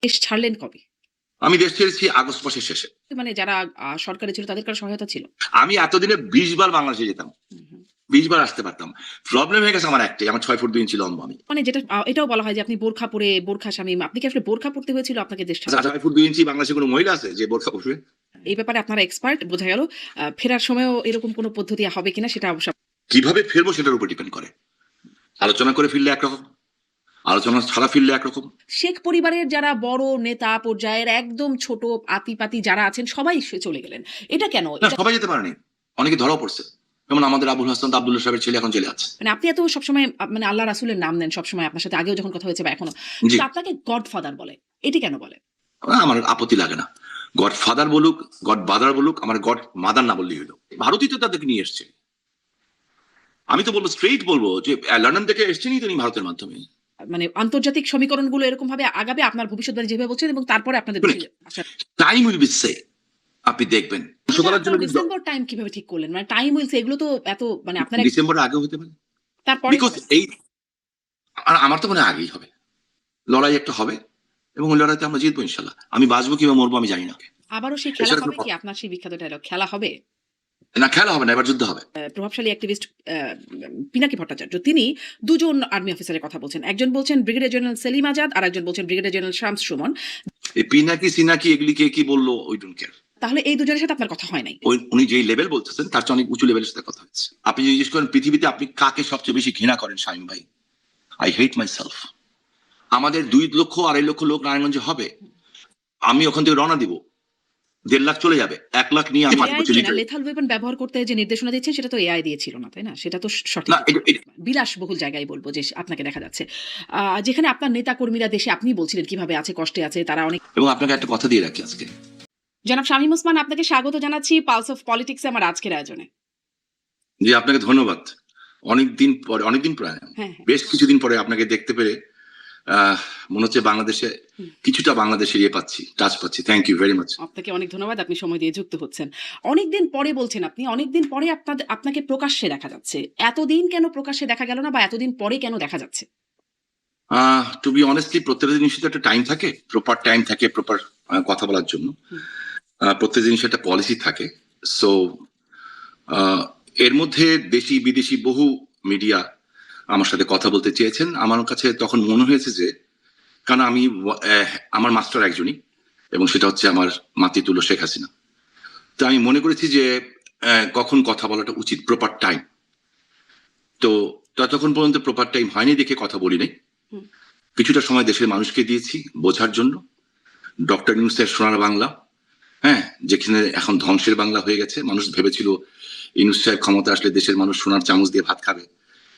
দেশ ছাড়লেন কবে? আমি দেশ ছেড়েছি আগস্ট মাসের শেষে। মানে যারা সরকারে ছিল তাদের কারো সহায়তা ছিল? আমি এতদিনে ২০ বার বাংলাদেশে যেতাম। হুম, হুম। ২০ বার আসতে পারতাম। প্রবলেম হয়ে গেছে আমার একটাই। আমার ৬ ফুট ২ ইঞ্চি লম্বা আমি। মানে যেটা এটাও বলা হয় যে আপনি বোরখা পরে বোরখা শামীম। আপনি কি আসলে বোরখা পড়তে হয়েছিল আপনাকে দেশ ছাড়তে? ৬ ফুট ২ ইঞ্চি বাংলাদেশে কোনো মহিলা আছে যে বোরখা পরবে? এই ব্যাপারে আপনারা এক্সপার্ট বোঝা গেল। ফেরার সময়ও এরকম কোনো পদ্ধতি হবে কিনা সেটা অবশ্য কিভাবে ফিরবো সেটার উপর ডিপেন্ড করে। আলোচনা করে ফিরলে একরকম, আলোচনা ছাড়া ফিরলে একরকম। শেখ পরিবারের যারা বড় নেতা পর্যায়ের একদম ছোট আতি-পাতি যারা আছেন সবাই চলে গেলেন। এটা কেন? না এটা সবাই যেতে পারেনি। অনেকে ধরাও পড়ছে। যেমন আমাদের আবুল হাসান আব্দুল্লাহ সাহেবের ছেলে এখন জেলে আছে। মানে আপনি এত সবসময় মানে আল্লাহ রাসূলের নাম নেন সবসময় আপনার সাথে আগেও যখন কথা হয়েছে বা এখনো। জি। কিন্তু আপনাকে গডফাদার বলে। এটি কেন বলে? আমার আপত্তি লাগে না। গড ফাদার বলুক, গড বাদার বলুক, আমার গড মাদার না বললেই হলো। ভারতই তো তাদেরকে নিয়ে এসছে। আমি তো বলব স্ট্রেইট বলব যে লন্ডন থেকে এসছেনই তিনি ভারতের মাধ্যমে। মানে আন্তর্জাতিক সমীকরণগুলো এরকমভাবে আগাবে আপনার ভবিষ্যৎবাণী যেভাবে বলছেন এবং তারপরে আপনাদের শুনে দেশে আসার টাইম উইল বি সে আপনি দেখবেন। ধ্বংস এটা করার জন্য আপনারা কিন্তু ডিসেম্বর টাইম কিভাবে ঠিক করলেন? মানে টাইম উইলস এগুলো তো এত মানে আপনারা ডিসেম্বরের আগেও হতে পারে। তারপরে বিকজ হবে। এই আমার তো মনে হয় আগেই হবে। লড়াই একটা হবে এবং ওই লড়াইতে আমরা জিতবো ইনশাল্লাহ। আমি বাঁচবো কিংবা মরবো আমি জানি না। আবারও সেই খেলা এছাড়া হবে কোনো কি? আপনার সেই বিখ্যাত ডায়লগ খেলা হবে? না খেলা হবে না, এবার যুদ্ধ হবে। প্রভাবশালী অ্যাক্টিভিস্ট পিনাকি ভট্টাচার্য তিনি দুজন আর্মি অফিসারের কথা বলছেন। একজন বলছেন ব্রিগেডিয়ার জেনারেল সেলিম আজাদ, আরেকজন বলছেন ব্রিগেডিয়ার জেনারেল শামস সুমন। এই পিনাকি সিনাকি এগুলি কে কি বললো ওই ডোন্ট কেয়ার। তাহলে এই দুজনের সাথে আপনার কথা হয় নাই। উনি যেই লেভেল বলতেছেন তার চেয়ে অনেক উঁচু লেভেলের সাথে কথা হচ্ছে। আপনি যদি জিজ্ঞেস করেন পৃথিবীতে আপনি কাকে সবচেয়ে বেশি ঘৃণা করেন শামীম ভাই, আই হেট মাই সেলফ। আমাদের ২ লক্ষ ২.৫ লক্ষ লোক নারায়ণগঞ্জে হবে, আমি ওখান থেকে রওনা দিব, ১.৫ লাখ চলে যাবে, ১ লাখ নিয়ে আমি এআই বলছি দিয়ে না লিটারেলি। লেথাল ওয়েপন ব্যবহার করতে যে নির্দেশনা দিচ্ছেন সেটা তো এআই দিয়েছিল না, তাই না? সেটা তো সঠিক না উত্তর। বিলাসবহুল জায়গায় বলব যে আপনাকে দেখা যাচ্ছে। যেখানে আপনার নেতাকর্মীরা দেশে আপনি বলছিলেন কিভাবে আছে, কষ্টে আছে, তারা অনেক এবং আপনাকে একটা কথা দিয়ে রাখি আজকে। জনাব শামীম ওসমান আপনাকে স্বাগত জানাচ্ছি পালস অফ পলিটিক্স এ আমার আজকের আয়োজনে। জি, আপনাকে ধন্যবাদ। অনেকদিন পরে হ্যাঁ, হ্যাঁ। বেশ কিছুদিন পরে আপনাকে দেখতে পেরে আহ মনে হচ্ছে বাংলাদেশে হুম। কিছুটা বাংলাদেশের ইয়ে পাচ্ছি, টাচ পাচ্ছি। Thank you very much. আপনাকে অনেক ধন্যবাদ। আপনি সময় দিয়ে যুক্ত হচ্ছেন। অনেকদিন পরে বলছেন আপনি, অনেকদিন পরে আপনাকে প্রকাশ্যে দেখা যাচ্ছে। এতদিন কেন প্রকাশ্যে দেখা গেল না বা এতদিন পরে কেন দেখা যাচ্ছে? টু বি অনেস্টলি প্রত্যেকটা জিনিসের তো একটা টাইম থাকে, প্রপার টাইম থাকে প্রপার কথা বলার জন্য। হুম। প্রত্যেক জিনিসের একটা পলিসি থাকে। সো এর মধ্যে দেশি বিদেশি বহু মিডিয়া আমার সাথে কথা বলতে চেয়েছেন। আমার কাছে তখন মনে হয়েছে যে কারণ আমি আমার মাস্টার একজনই এবং সেটা হচ্ছে আমার মাতৃতুল্য শেখ হাসিনা। তো আমি মনে করেছি যে কখন কথা বলাটা উচিত, প্রপার টাইম। তো ততক্ষণ পর্যন্ত প্রপার টাইম হয়নি দেখে কথা বলি নাই। হুম। কিছুটা সময় দেশের মানুষকে দিয়েছি বোঝার জন্য। ডক্টর ইউনূসের সোনার বাংলা, হ্যাঁ, যেখানে এখন ধ্বংসের বাংলা হয়ে গেছে। মানুষ ভেবেছিল ইউনূস সাহেব ক্ষমতা আসলে দেশের মানুষ সোনার চামচ দিয়ে ভাত খাবে।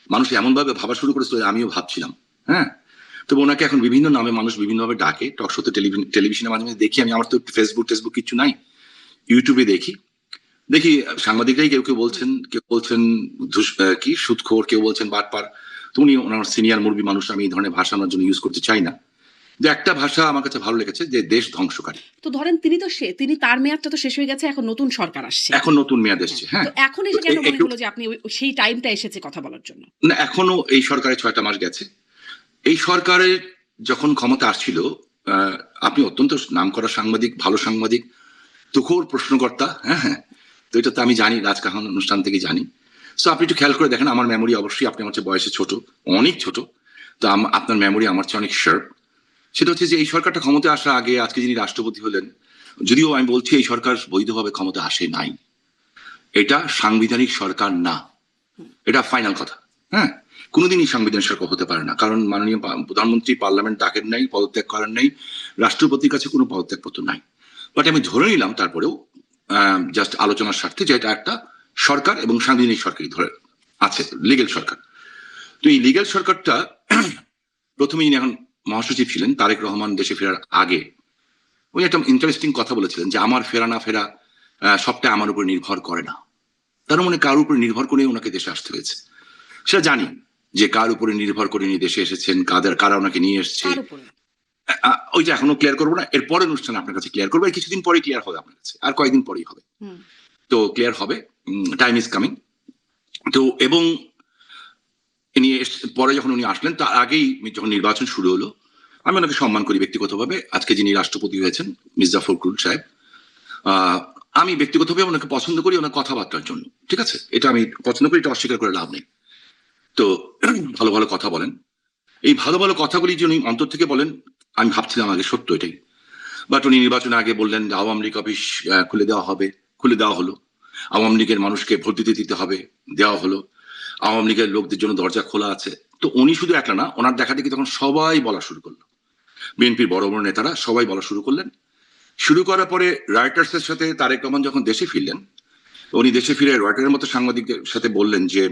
মানুষ এমনভাবে ভাবা শুরু করেছিল, আমিও ভাবছিলাম, হ্যাঁ। তবে ওনাকে এখন বিভিন্ন নামে মানুষ বিভিন্নভাবে ডাকে। টকশোতে, টেলিভিশনের মাঝে মাঝে দেখি আমি। আমার তো ফেসবুক কিছু নাই, ইউটিউবে দেখি। সাংবাদিকরাই কেউ কেউ বলছেন, কেউ বলছেন কি সুদখোর, কেউ বলছেন বাটপার। তো উনি ওনার সিনিয়র মুরবি মানুষ, আমি এই ধরনের ভাষা আমার জন্য ইউজ করতে চাই না। যে একটা ভাষা আমার কাছে ভালো লেগেছে যে দেশ ধ্বংসকারী। তো ধরেন তিনি তার মেয়াদটা তো শেষ হয়ে গেছে। এখন নতুন সরকার আসছে। এখন নতুন মেয়াদ হ্যাঁ। এসছে, তো হ্যাঁ। এখন তো এসে কেন মনে একটু হলো যে আপনি সেই টাইমটা এসেছে কথা বলার জন্য? না, এখনো এই সরকারের ৬টা মাস গেছে। এই সরকারের যখন ক্ষমতা আসছিল, আহ, আপনি অত্যন্ত নামকরা সাংবাদিক, ভালো সাংবাদিক, তুখোর প্রশ্নকর্তা, হ্যাঁ হ্যাঁ। তো এটা তো আমি জানি, রাজকাহন অনুষ্ঠান থেকে জানি। সো আপনি একটু খেয়াল করে দেখেন আমার মেমোরি, অবশ্যই আপনি আমার চেয়ে বয়সে ছোট, অনেক ছোট। তো আপনার মেমোরি আমার চেয়ে অনেক শার্প। সেটা হচ্ছে যে এই সরকারটা ক্ষমতা আসার আগে আজকে যিনি রাষ্ট্রপতি হলেন, যদিও আমি বলছি এই সরকার বৈধভাবে ক্ষমতা আসে নাই, এটা সাংবিধানিক সরকার না, এটা ফাইনাল কথা, হ্যাঁ। কোনোদিনই সাংবিধানিক সরকার হতে পারে না, কারণ মাননীয় প্রধানমন্ত্রী পার্লামেন্ট ডাকেন নাই, পদত্যাগ করেন নাই, রাষ্ট্রপতির কাছে কোনো পদত্যাগপত্র নাই। বাট আমি ধরে নিলাম তারপরেও জাস্ট আলোচনার স্বার্থে যে এটা একটা সরকার এবং সাংবিধানিক সরকারই ধরে আছে, লিগেল সরকার। তো এই লিগেল সরকারটা প্রথমে যিনি এখন মহাসচিব ছিলেন তারেক রহমান দেশে ফেরার আগে উনি একটা ইন্টারেস্টিং কথা বলেছিলেন যে আমার ফেরা না ফেরা সবটা আমার উপর নির্ভর করে না। তার মানে কার উপর নির্ভর করে ওনাকে দেশে আসতে হয়েছে সেটা জানি, যে কার উপরে নির্ভর করে উনি দেশে এসেছেন, কারা ওনাকে নিয়ে এসছে। কার উপরে? ওই যে এখনো ক্লিয়ার করবো না, এর পরের অনুষ্ঠান আপনার কাছে ক্লিয়ার করবো, আর কিছুদিন পরে ক্লিয়ার হবে আপনার কাছে, আর কয়েকদিন পরেই হবে। হুম। তো ক্লিয়ার হবে, টাইম ইজ কামিং। তো এবং পরে যখন উনি আসলেন তার আগেই যখন নির্বাচন শুরু হলো, আমি ওনাকে সম্মান করি ব্যক্তিগতভাবে। আজকে যিনি রাষ্ট্রপতি হয়েছেন মির্জা ফখরুল সাহেব, আমি ব্যক্তিগতভাবে ওনাকে পছন্দ করি ওনার কথাবার্তার জন্য, ঠিক আছে, এটা আমি পছন্দ করি, এটা অস্বীকার করে লাভ নেই। তো ভালো ভালো কথা বলেন, এই ভালো ভালো কথাগুলি যে উনি অন্তর থেকে বলেন, আমি ভাবছিলাম আগে সত্য এটাই। বাট উনি নির্বাচনের আগে বললেন যে আওয়ামী লীগ অফিস খুলে দেওয়া হবে, খুলে দেওয়া হলো। আওয়ামী লীগের মানুষকে ভোট দিতে দিতে হবে, দেওয়া হলো। আওয়ামী লীগের লোকদের জন্য দরজা খোলা আছে। তো উনি শুধু একলা না, ওনার দেখা দেখি তখন সবাই বলা শুরু করলো, বিএনপির বড় বড় নেতারা সবাই বলা শুরু করলেন। শুরু করার পরে রয়টার্সের সাথে তারেক রহমান যখন দেশে ফিরলেন, উনি দেশে ফিরে রয়টারের মতো সাংবাদিকদের সাথে বললেন যে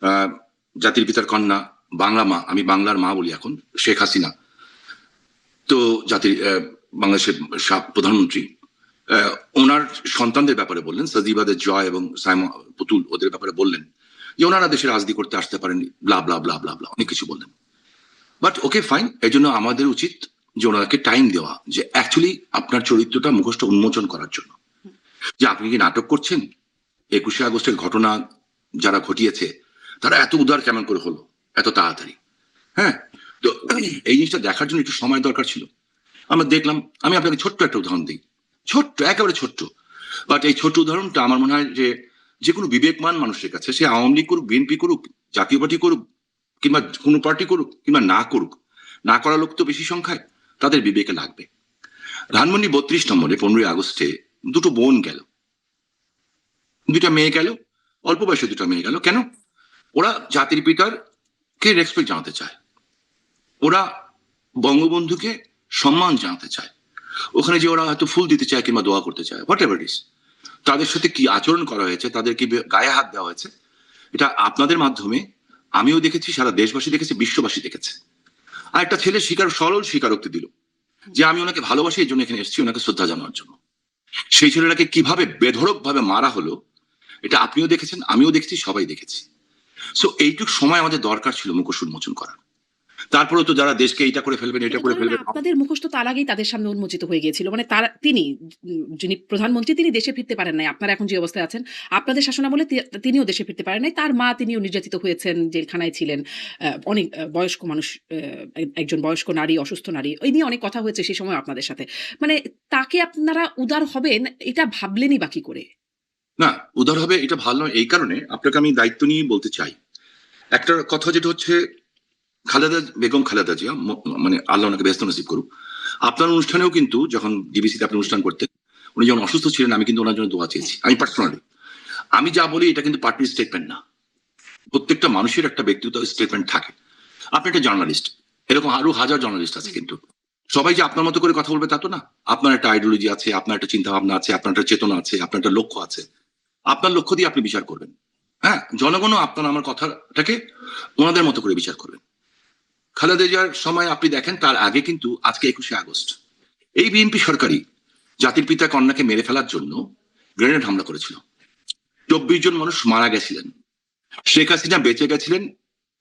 আহ, জাতির পিতার কন্যা, বাংলা মা, আমি বাংলার মা বলি এখন, শেখ হাসিনা, তো জাতির বাংলাদেশের প্রধানমন্ত্রী, আহ, ওনার সন্তানদের ব্যাপারে বললেন, সাজিবাদের জয় এবং সাইমন পুতুল, ওদের ব্যাপারে বললেন যে ওনারা দেশে রাজনীতি করতে আসতে পারেননি, ব্লা ব্লা ব্লা ব্লা ব্লা, অনেক কিছু বললেন। বাট ওকে ফাইন, এই জন্য আমাদের উচিত যে ওনাকে টাইম দেওয়া, যে অ্যাকচুয়ালি আপনার চরিত্রটা মুখোশটা উন্মোচন করার জন্য, যে আপনি কি নাটক করছেন। 21শে আগস্টের ঘটনা যারা ঘটিয়েছে তারা এত উদার কেমন করে হলো এত তাড়াতাড়ি? হ্যাঁ, তো এই জিনিসটা দেখার জন্য একটু সময় দরকার ছিল। আমরা দেখলাম, আমি আপনাকে ছোট্ট একটা উদাহরণ দিই, ছোট্ট, একেবারে ছোট্ট, বাট এই ছোট্ট উদাহরণটা আমার মনে হয় যে যে কোনো বিবেকমান মানুষের কাছে, সে আওয়ামী লীগ করুক, বিএনপি করুক, জাতীয় পার্টি করুক, কিংবা কোনো পার্টি করুক, কিংবা না করুক, না করা লোক তো বেশি সংখ্যায়, তাদের বিবেকে লাগবে। ধানমন্ডি 32 নম্বরে 15ই আগস্টে দুটো বোন গেল, দুটা মেয়ে গেল, অল্প বয়সে দুটা মেয়ে গেল। কেন? ওরা জাতির পিতার কে রেসপেক্ট জানাতে চায়, ওরা বঙ্গবন্ধুকে সম্মান জানাতে চায়, ওখানে যে ওরা হয়তো ফুল দিতে চায় কিংবা দোয়া করতে চায়, হোয়াট এভার ইস, তাদের সাথে কি আচরণ করা হয়েছে, তাদের কি গায়ে হাত দেওয়া হয়েছে, এটা আপনাদের মাধ্যমে আমিও দেখেছি, সারা দেশবাসী দেখেছে, বিশ্ববাসী দেখেছে। আর একটা ছেলে সরল স্বীকারোক্তি দিল যে আমি ওনাকে ভালোবাসি, এই জন্য এখানে এসেছি ওনাকে শ্রদ্ধা জানানোর জন্য। সেই ছেলেটাকে কিভাবে বেধড়ক ভাবে মারা হলো, এটা আপনিও দেখেছেন, আমিও দেখেছি, সবাই দেখেছি। সো এইটুক সময় আমাদের দরকার ছিল মুখোশ উন্মোচন করার। তারপরে তো যারা দেশকে এইটা করে ফেলবেন, এটা কিন্তু করে ধরেন ফেলবেন, আপনাদের মুখোশ তো তার আগেই তাদের সামনে উন্মোচিত হয়ে গিয়েছিল। মানে তিনি যিনি প্রধানমন্ত্রী তিনি দেশে ফিরতে পারেন নাই। আপনারা এখন যে অবস্থায় আছেন, আপনাদের শাসনামলে তিনিও দেশে ফিরতে পারেন নাই। তার মা তিনিও নির্যাতিত হয়েছেন, জেলখানায় ছিলেন। অনেক বয়স্ক মানুষ, একজন বয়স্ক নারী, অসুস্থ নারী। এই নিয়ে অনেক কথা হয়েছে সেই সময় আপনাদের সাথে। মানে তাকে আপনারা উদার হবেন এটা ভাবলেনই বা কি করে? না, উদার হবে এটা ভালো নয়। এই কারণে আপনাকে আমি দায়িত্ব নিয়ে বলতে চাই একটা কথা, যেটা হচ্ছে বেগম খালেদা জিয়া, মানে আল্লাহ ওনাকে ব্যস্ত নসিব করুক, আপনার অনুষ্ঠানেও কিন্তু যখন ডিবিসিতে আপনি অনুষ্ঠান করতেন, উনি যখন অসুস্থ ছিলেন, আমি কিন্তু ওনার জন্য দোয়া চেয়েছি, হ্যাঁ, আমি পার্সোনালি। আমি যা বলি এটা কিন্তু পার্টির স্টেটমেন্ট না, প্রত্যেকটা মানুষের একটা ব্যক্তিগত স্টেটমেন্ট থাকে। আপনি একটা জার্নালিস্ট, এরকম আরো হাজার জার্নালিস্ট আছে, কিন্তু সবাই যে আপনার মতো করে কথা বলবে তা তো না। আপনার একটা আইডিওলজি আছে, আপনার একটা চিন্তা ভাবনা আছে, আপনার একটা চেতনা আছে, আপনার একটা লক্ষ্য আছে, আপনার লক্ষ্য দিয়ে আপনি বিচার করবেন। হ্যাঁ, জনগণও আপনার আমার কথাটাকে ওনাদের মতো করে বিচার করবেন। খালেদা জিয়ার সময় আপনি দেখেন, তার আগে কিন্তু আজকে 21শে আগস্ট এই বিএনপি সরকারই জাতির পিতা কন্যাকে মেরে ফেলার জন্য গ্রেনেড হামলা করেছিল, 24 জন মানুষ মারা গেছিলেন। শেখ হাসিনা বেঁচে গেছিলেন,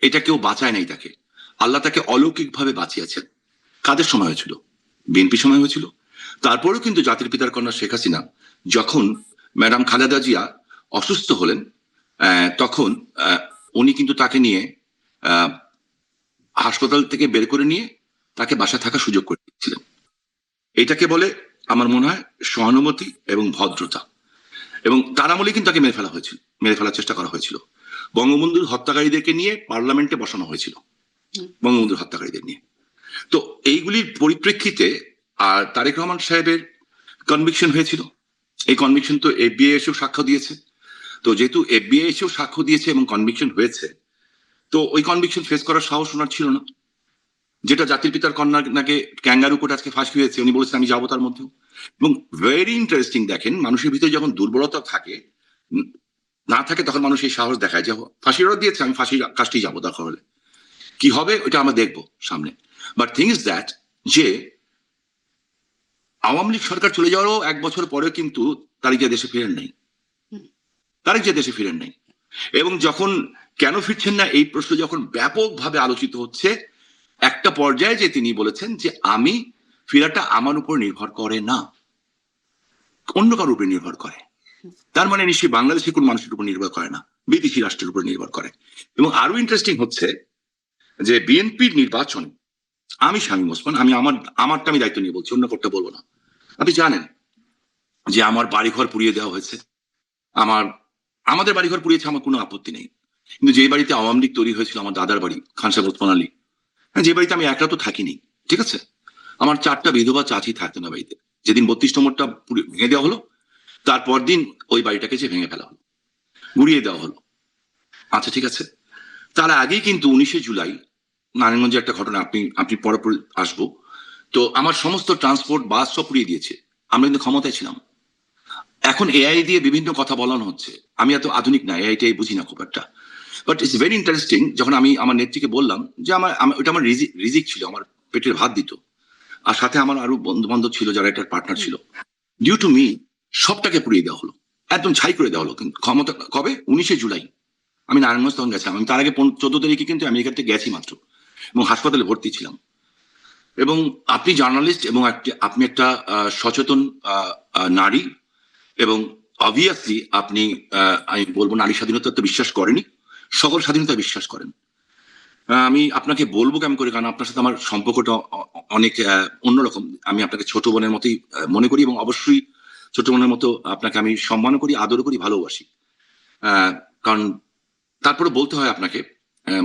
এটা কেউ বাঁচায় নাই তাকে, আল্লাহ তাকে অলৌকিক ভাবে বাঁচিয়েছেন। কাদের সময় হয়েছিল? বিএনপি সময় হয়েছিল। তারপরেও কিন্তু জাতির পিতার কন্যা শেখ হাসিনা যখন ম্যাডাম খালেদা জিয়া অসুস্থ হলেন, তখন উনি কিন্তু তাকে নিয়ে আহ, হাসপাতাল থেকে বের করে নিয়ে তাকে বাসায় থাকার সুযোগ করে দিয়েছিলেন। এটাকে বলে আমার মনে হয় সহানুভূতি এবং ভদ্রতা। এবং তার আমলে কিন্তু তাকে মেরে ফেলা হয়েছিল, মেরে ফেলার চেষ্টা করা হয়েছিল। বঙ্গবন্ধুর হত্যাকারীদেরকে নিয়ে পার্লামেন্টে বসানো হয়েছিল, বঙ্গবন্ধুর হত্যাকারীদের নিয়ে। তো এইগুলির পরিপ্রেক্ষিতে আর তারেক রহমান সাহেবের কনভিকশন হয়েছিল, এই কনভিকশন তো এফবিআই এসেও সাক্ষ্য দিয়েছে। তো যেহেতু এফবিআই এসেও সাক্ষ্য দিয়েছে এবং কনভিকশন হয়েছে, তো ওই কনভিকশন ফেস করার সাহস ওনার ছিল না। যেটা জাতির পিতার কন্যা নাকি ক্যাঙ্গারু কোর্ট আজকে ফাঁসি হয়েছে, উনি বলেছেন আমি যাবো তার মধ্যেও। এবং ভেরি ইন্টারেস্টিং, দেখেন মানুষের ভিতরে যখন দুর্বলতা থাকে, না থাকে, তখন মানুষ এই সাহস দেখায় যে ফাঁসির অর্ডার দিয়েছে, আমি ফাঁসির কাজটি যাবো, দরকার হলে কি হবে ওইটা আমরা দেখবো সামনে। বাট থিং ইজ দ্যাট, যে আওয়ামী লীগ সরকার চলে যাওয়ারও 1 বছর পরে কিন্তু তারিক জিয়া দেশে ফিরেন নাই, তারিক জিয়া দেশে ফিরেন নাই। এবং যখন কেন ফিরছেন না এই প্রশ্ন যখন ব্যাপকভাবে আলোচিত হচ্ছে, একটা পর্যায়ে যে তিনি বলেছেন যে আমি ফেরাটা আমার উপর নির্ভর করে না, অন্য কারোর উপর নির্ভর করে। তার মানে নিশ্চয়ই বাংলাদেশের কোন মানুষের উপর নির্ভর করে না, বিদেশি রাষ্ট্রের উপর নির্ভর করে। এবং আরো ইন্টারেস্টিং হচ্ছে যে বিএনপির নির্বাচন আমি শামীম ওসমান, আমি আমারটা আমি দায়িত্ব নিয়ে বলছি, অন্য কোনটা বলবো না। আপনি জানেন যে আমার বাড়িঘর পুড়িয়ে দেওয়া হয়েছে। আমার আমাদের বাড়িঘর পুড়িয়েছে, আমার কোনো আপত্তি নেই। কিন্তু যে বাড়িতে আওয়ামী লীগ তৈরি হয়েছিল, আমার দাদার বাড়ি খান সাহেব ওসমান আলী, হ্যাঁ, যে বাড়িতে আমি একলা তো থাকিনি, ঠিক আছে, আমার 4টা বিধবা চাচি থাকতো না বাড়িতে। যেদিন 32 নম্বরটা ভেঙে দেওয়া হলো, তারপর দিন ওই বাড়িটাকে যে ভেঙে ফেলা হলো, গুড়িয়ে দেওয়া হলো। আচ্ছা, ঠিক আছে। তার আগেই কিন্তু 19শে জুলাই নারায়ণগঞ্জে একটা ঘটনা, আপনি আপনি পরে পরে আসবো। তো আমার সমস্ত ট্রান্সপোর্ট বাস সব পুড়িয়ে দিয়েছে। আমরা কিন্তু ক্ষমতায় ছিলাম। এখন এআই দিয়ে বিভিন্ন কথা বলানো হচ্ছে। আমি এত আধুনিক না, এআইটাই বুঝি না খুব একটা। বাট ইটস ভেরি ইন্টারেস্টিং, যখন আমি আমার নেত্রীকে বললাম যে ওটা আমার রিজিক ছিল, আমার পেটের ভাত দিত। আর সাথে আমার আরো বন্ধু বান্ধব ছিল যারা এটার পার্টনার ছিল। ডিউ টু মি সবটাকে পুড়িয়ে দেওয়া হলো, একদম ছাই করে দেওয়া হলো। কিন্তু ক্ষমতা কবে? 19শে জুলাই। আমি নারায়ণগঞ্জ তখন গেছিলাম। আমি তার আগে 14 তারিখে কিন্তু আমেরিকা থেকে গেছি মাত্র, এবং হাসপাতালে ভর্তি ছিলাম। এবং আপনি জার্নালিস্ট, এবং আপনি একটা সচেতন নারী, এবং অবভিয়াসলি আপনি আমি বলবো নারী স্বাধীনতা তো বিশ্বাস করেনি, সকল স্বাধীনতা বিশ্বাস করেন। আমি আপনাকে বলবো কেমন করে, কারণ আপনার সাথে আমার সম্পর্কটা অনেক অন্যরকম। আমি আপনাকে ছোট বোনের মতোই মনে করি, এবং অবশ্যই ছোট বোনের মতো আপনাকে আমি সম্মান করি, আদর করি, ভালোবাসি। কারণ তারপরে বলতে হয় আপনাকে,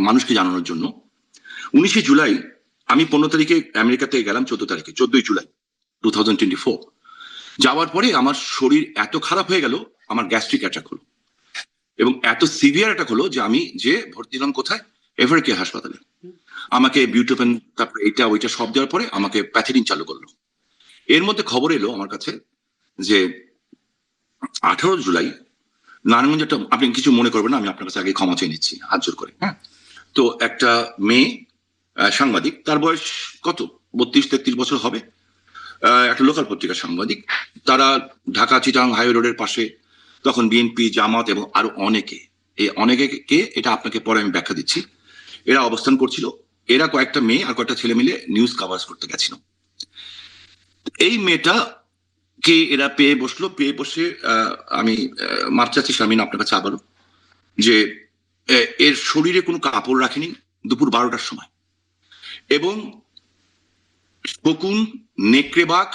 মানুষকে জানানোর জন্য, 19শে জুলাই আমি 15 তারিখে আমেরিকা থেকে গেলাম, 14 তারিখে, 14ই জুলাই 2024। যাওয়ার পরে আমার শরীর এত খারাপ হয়ে গেল, আমার গ্যাস্ট্রিক অ্যাটাক হলো, এবং এত সিভিয়ার অ্যাটাক হলো যে আমি যে ভর্তি হলাম কোথায়, এভারকে হাসপাতালে। আমাকে বিউটোপেন, তারপরে এটা ওইটা সব দেওয়ার পরে আমাকে প্যাথিডিন চালু করলো। এর মধ্যে খবর এলো আমার কাছে যে 18 জুলাই নারায়ণগঞ্জ একটা, আপনি কিছু মনে করবেন না, আমি আপনার কাছে আগে ক্ষমা চেয়ে নিচ্ছি হাত জোর করে, হ্যাঁ। তো একটা মেয়ে সাংবাদিক, তার বয়স কত, 32-33 বছর হবে, একটা লোকাল পত্রিকার সাংবাদিক। তারা ঢাকা চিটাং হাইওয়ে রোডের পাশে, তখন বিএনপি, জামাত এবং আরো অনেকে, এই অনেকে কে এটা আপনাকে পরে আমি ব্যাখ্যা দিচ্ছি, এরা অবস্থান করছিল। এরা কয়েকটা মেয়ে আর কয়েকটা ছেলে মিলে নিউজ কাভার করতে গেছিল। এই মেয়েটা কে এরা পেয়ে বসলো, পেয়ে বসে আমি মাপ চাচ্ছি শারমিন আপনার কাছে আবারও, যে এর শরীরে কোনো কাপড় রাখেনি দুপুর 12টার সময়, এবং শকুন, নেকড়ে বাঘ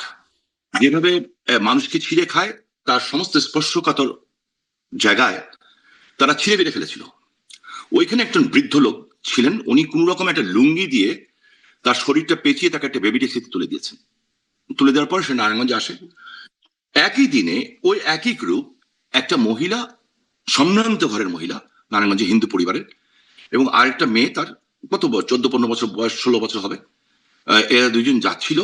যেভাবে মানুষকে ছিঁড়ে খায়, তার সমস্ত স্পর্শকাতর জায়গায় তারা ছিঁড়ে বেড়ে ফেলেছিল। ওইখানে একজন বৃদ্ধ লোক ছিলেন, উনি কোন রকম একটা লুঙ্গি দিয়ে তার শরীরটা পেঁচিয়ে তাকে একটা বেবি ট্যাক্সিতে তুলে দিয়েছেন। তুলে দেওয়ার পর সে নারায়ণগঞ্জে আসে। একই দিনে ওই একই গ্রুপ, একটা মহিলা, সম্ভ্রান্ত ঘরের মহিলা, নারায়ণগঞ্জে হিন্দু পরিবারের, এবং আরেকটা মেয়ে, তার কত বয়স, 14-15 বছর বয়স, 16 বছর হবে, এরা দুইজন যাচ্ছিল।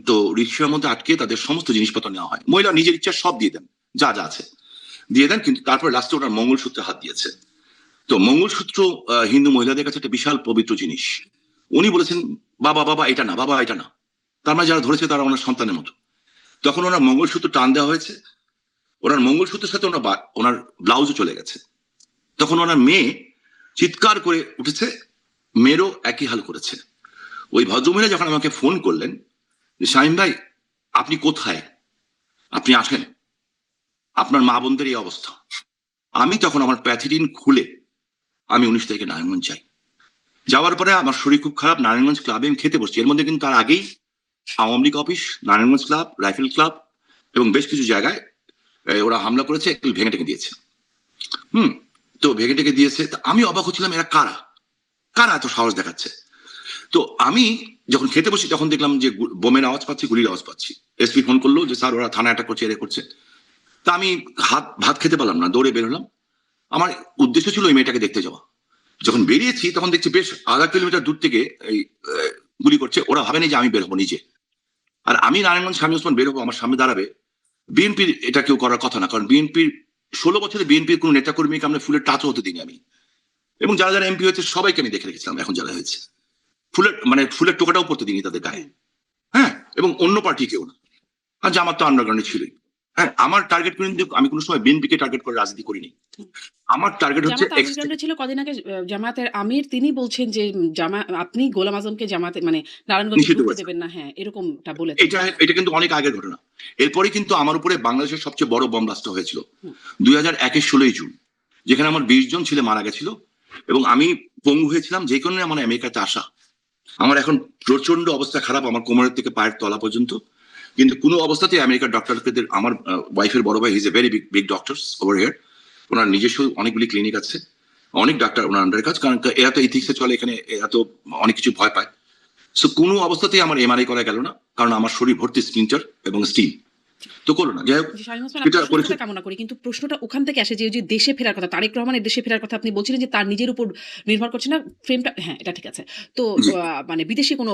তো রিক্সার মধ্যে আটকে তাদের সমস্ত জিনিসপত্র নেওয়া হয়। মহিলা নিজের ইচ্ছা সব দিয়ে দেন, যা যা আছে দিয়ে দেন, কিন্তু তারপরে লাস্টে ওনার মঙ্গলসূত্রে হাত দিয়েছে। তো মঙ্গলসূত্র হিন্দু মহিলাদের কাছে একটা বিশাল পবিত্র জিনিস। উনি বলেছেন, বাবা বাবা এটা না, বাবা এটা না। তার মানে যারা ধরেছে তারা ওনার সন্তানের মতো। তখন ওনার মঙ্গলসূত্র টান দেওয়া হয়েছে, ওনার মঙ্গলসূত্রের সাথে ওনার ব্লাউজও চলে গেছে। তখন ওনার মেয়ে চিৎকার করে উঠেছে, মেয়েরও একই হাল করেছে। ওই ভদ্রমহিলা যখন আমাকে ফোন করলেন যে শামীম ভাই আপনি কোথায়, আপনি আসেন, আপনার মা বোনদের এই অবস্থা, আমি তখন আমার প্যাথিডিন খুলে আমি 19 তারিখে নারায়ণগঞ্জ যাই। যাওয়ার পরে আমার শরীর খুব খারাপ, নারায়ণগঞ্জ ক্লাবে আমি খেতে বসছি। এর মধ্যে কিন্তু তার আগেই Awami League office, Narayanganj club, rifle club এবং বেশ কিছু জায়গায় ওরা হামলা করেছে, একটু ভেঙে টেঙে দিয়েছে। হুম। তো ভেঙে টেঙে দিয়েছে, আমি অবাক হচ্ছিলাম, এরা কারা, কারা এত সাহস দেখাচ্ছে। তো আমি যখন খেতে বসি তখন দেখলাম যে বোমের আওয়াজ পাচ্ছি, গুলির আওয়াজ পাচ্ছি। এসপি ফোন করলো যে স্যার ওরা থানা অ্যাটাক করছে, এরা করছে। তা আমি ভাত খেতে পারলাম না, দৌড়ে বের হলাম। আমার উদ্দেশ্য ছিল ওই মেয়েটাকে দেখতে যাওয়া। যখন বেরিয়েছি তখন দেখছি বেশ আধা কিলোমিটার দূর থেকে এই গুলি করছে। ওরা ভাবেনি যে আমি বের হবো নিজে, আর আমি নারায়ণগঞ্জ শামীম ওসমান বের হবো, আমার সামনে দাঁড়াবে। বিএনপির এটা কেউ করার কথা না, কারণ বিএনপির 16 বছরে বিএনপির কোন নেতা কর্মীকে আমরা ফুলের টাচও হতে দিইনি আমি। এবং যারা যারা এমপি হয়েছে সবাইকে আমি দেখে রেখেছিলাম, এখন যারা হয়েছে ফুলের টোকাটাও পড়তে দিইনি তাদের গায়ে। হ্যাঁ, এবং অন্য পার্টি কেউ না। আর জামাত তো আন্ডারগ্রাউন্ডে ছিলই। হ্যাঁ, আমার টার্গেট কিন্তু আমি কোনো সময় বিএনপিকে টার্গেট করে রাজনীতি করিনি। আমার টার্গেট হচ্ছে জামাত আন্ডারগ্রাউন্ডে ছিল কদিন আগে জামায়াতের আমির তিনি বলছেন যে আপনি গোলাম আজমকে জামাতে মানে নারায়ণগঞ্জে নিষিদ্ধ ঢুকতে করেছে। দেবেন না। হ্যাঁ, এরকমটা বলেছেন। এটা এটা কিন্তু অনেক আগের ঘটনা। এরপরে কিন্তু আমার উপরে বাংলাদেশের সবচেয়ে বড় বম ব্লাস্ট হয়েছিল হুম, 2001-এর 16ই জুন, যেখানে আমার 20 জন ছেলে মারা গেছিল, এবং আমি পঙ্গু হয়েছিলাম, যে কারণে আমার আমেরিকাতে আসা। আমার এখন প্রচন্ড অবস্থা খারাপ, আমার কোমরের থেকে পায়ের তলা পর্যন্ত। কিন্তু কোনো অবস্থাতেই আমেরিকার ডক্টরদের, আমার ওয়াইফের বড় ভাই, he is a very big doctors over here. ওনার নিজস্ব অনেকগুলি ক্লিনিক আছে, অনেক ডাক্তার ওনার আন্ডারে কাজ, কারণ এরা তো ইথিক্সে চলে এখানে, এরা তো অনেক কিছু ভয় পায়। সো কোনো অবস্থাতেই আমার এমআরআই করা গেল না, কারণ আমার শরীর ভর্তি স্প্লিন্টার এবং স্টিল। তো করলো না, যাই হোক জি, শামীম ওসমান সেটা আপনার পরীক্ষা। সুস্থতা কামনা করি। কিন্তু প্রশ্নটা ওখান থেকে আসে যে ওই যে দেশে ফেরার কথা, তারেক রহমানের দেশে ফেরার কথা আপনি বলছিলেন যে তার নিজের উপর নির্ভর করছে না ফ্রেমটা, হ্যাঁ, এটা ঠিক আছে। তো জি, মানে বিদেশি কোনো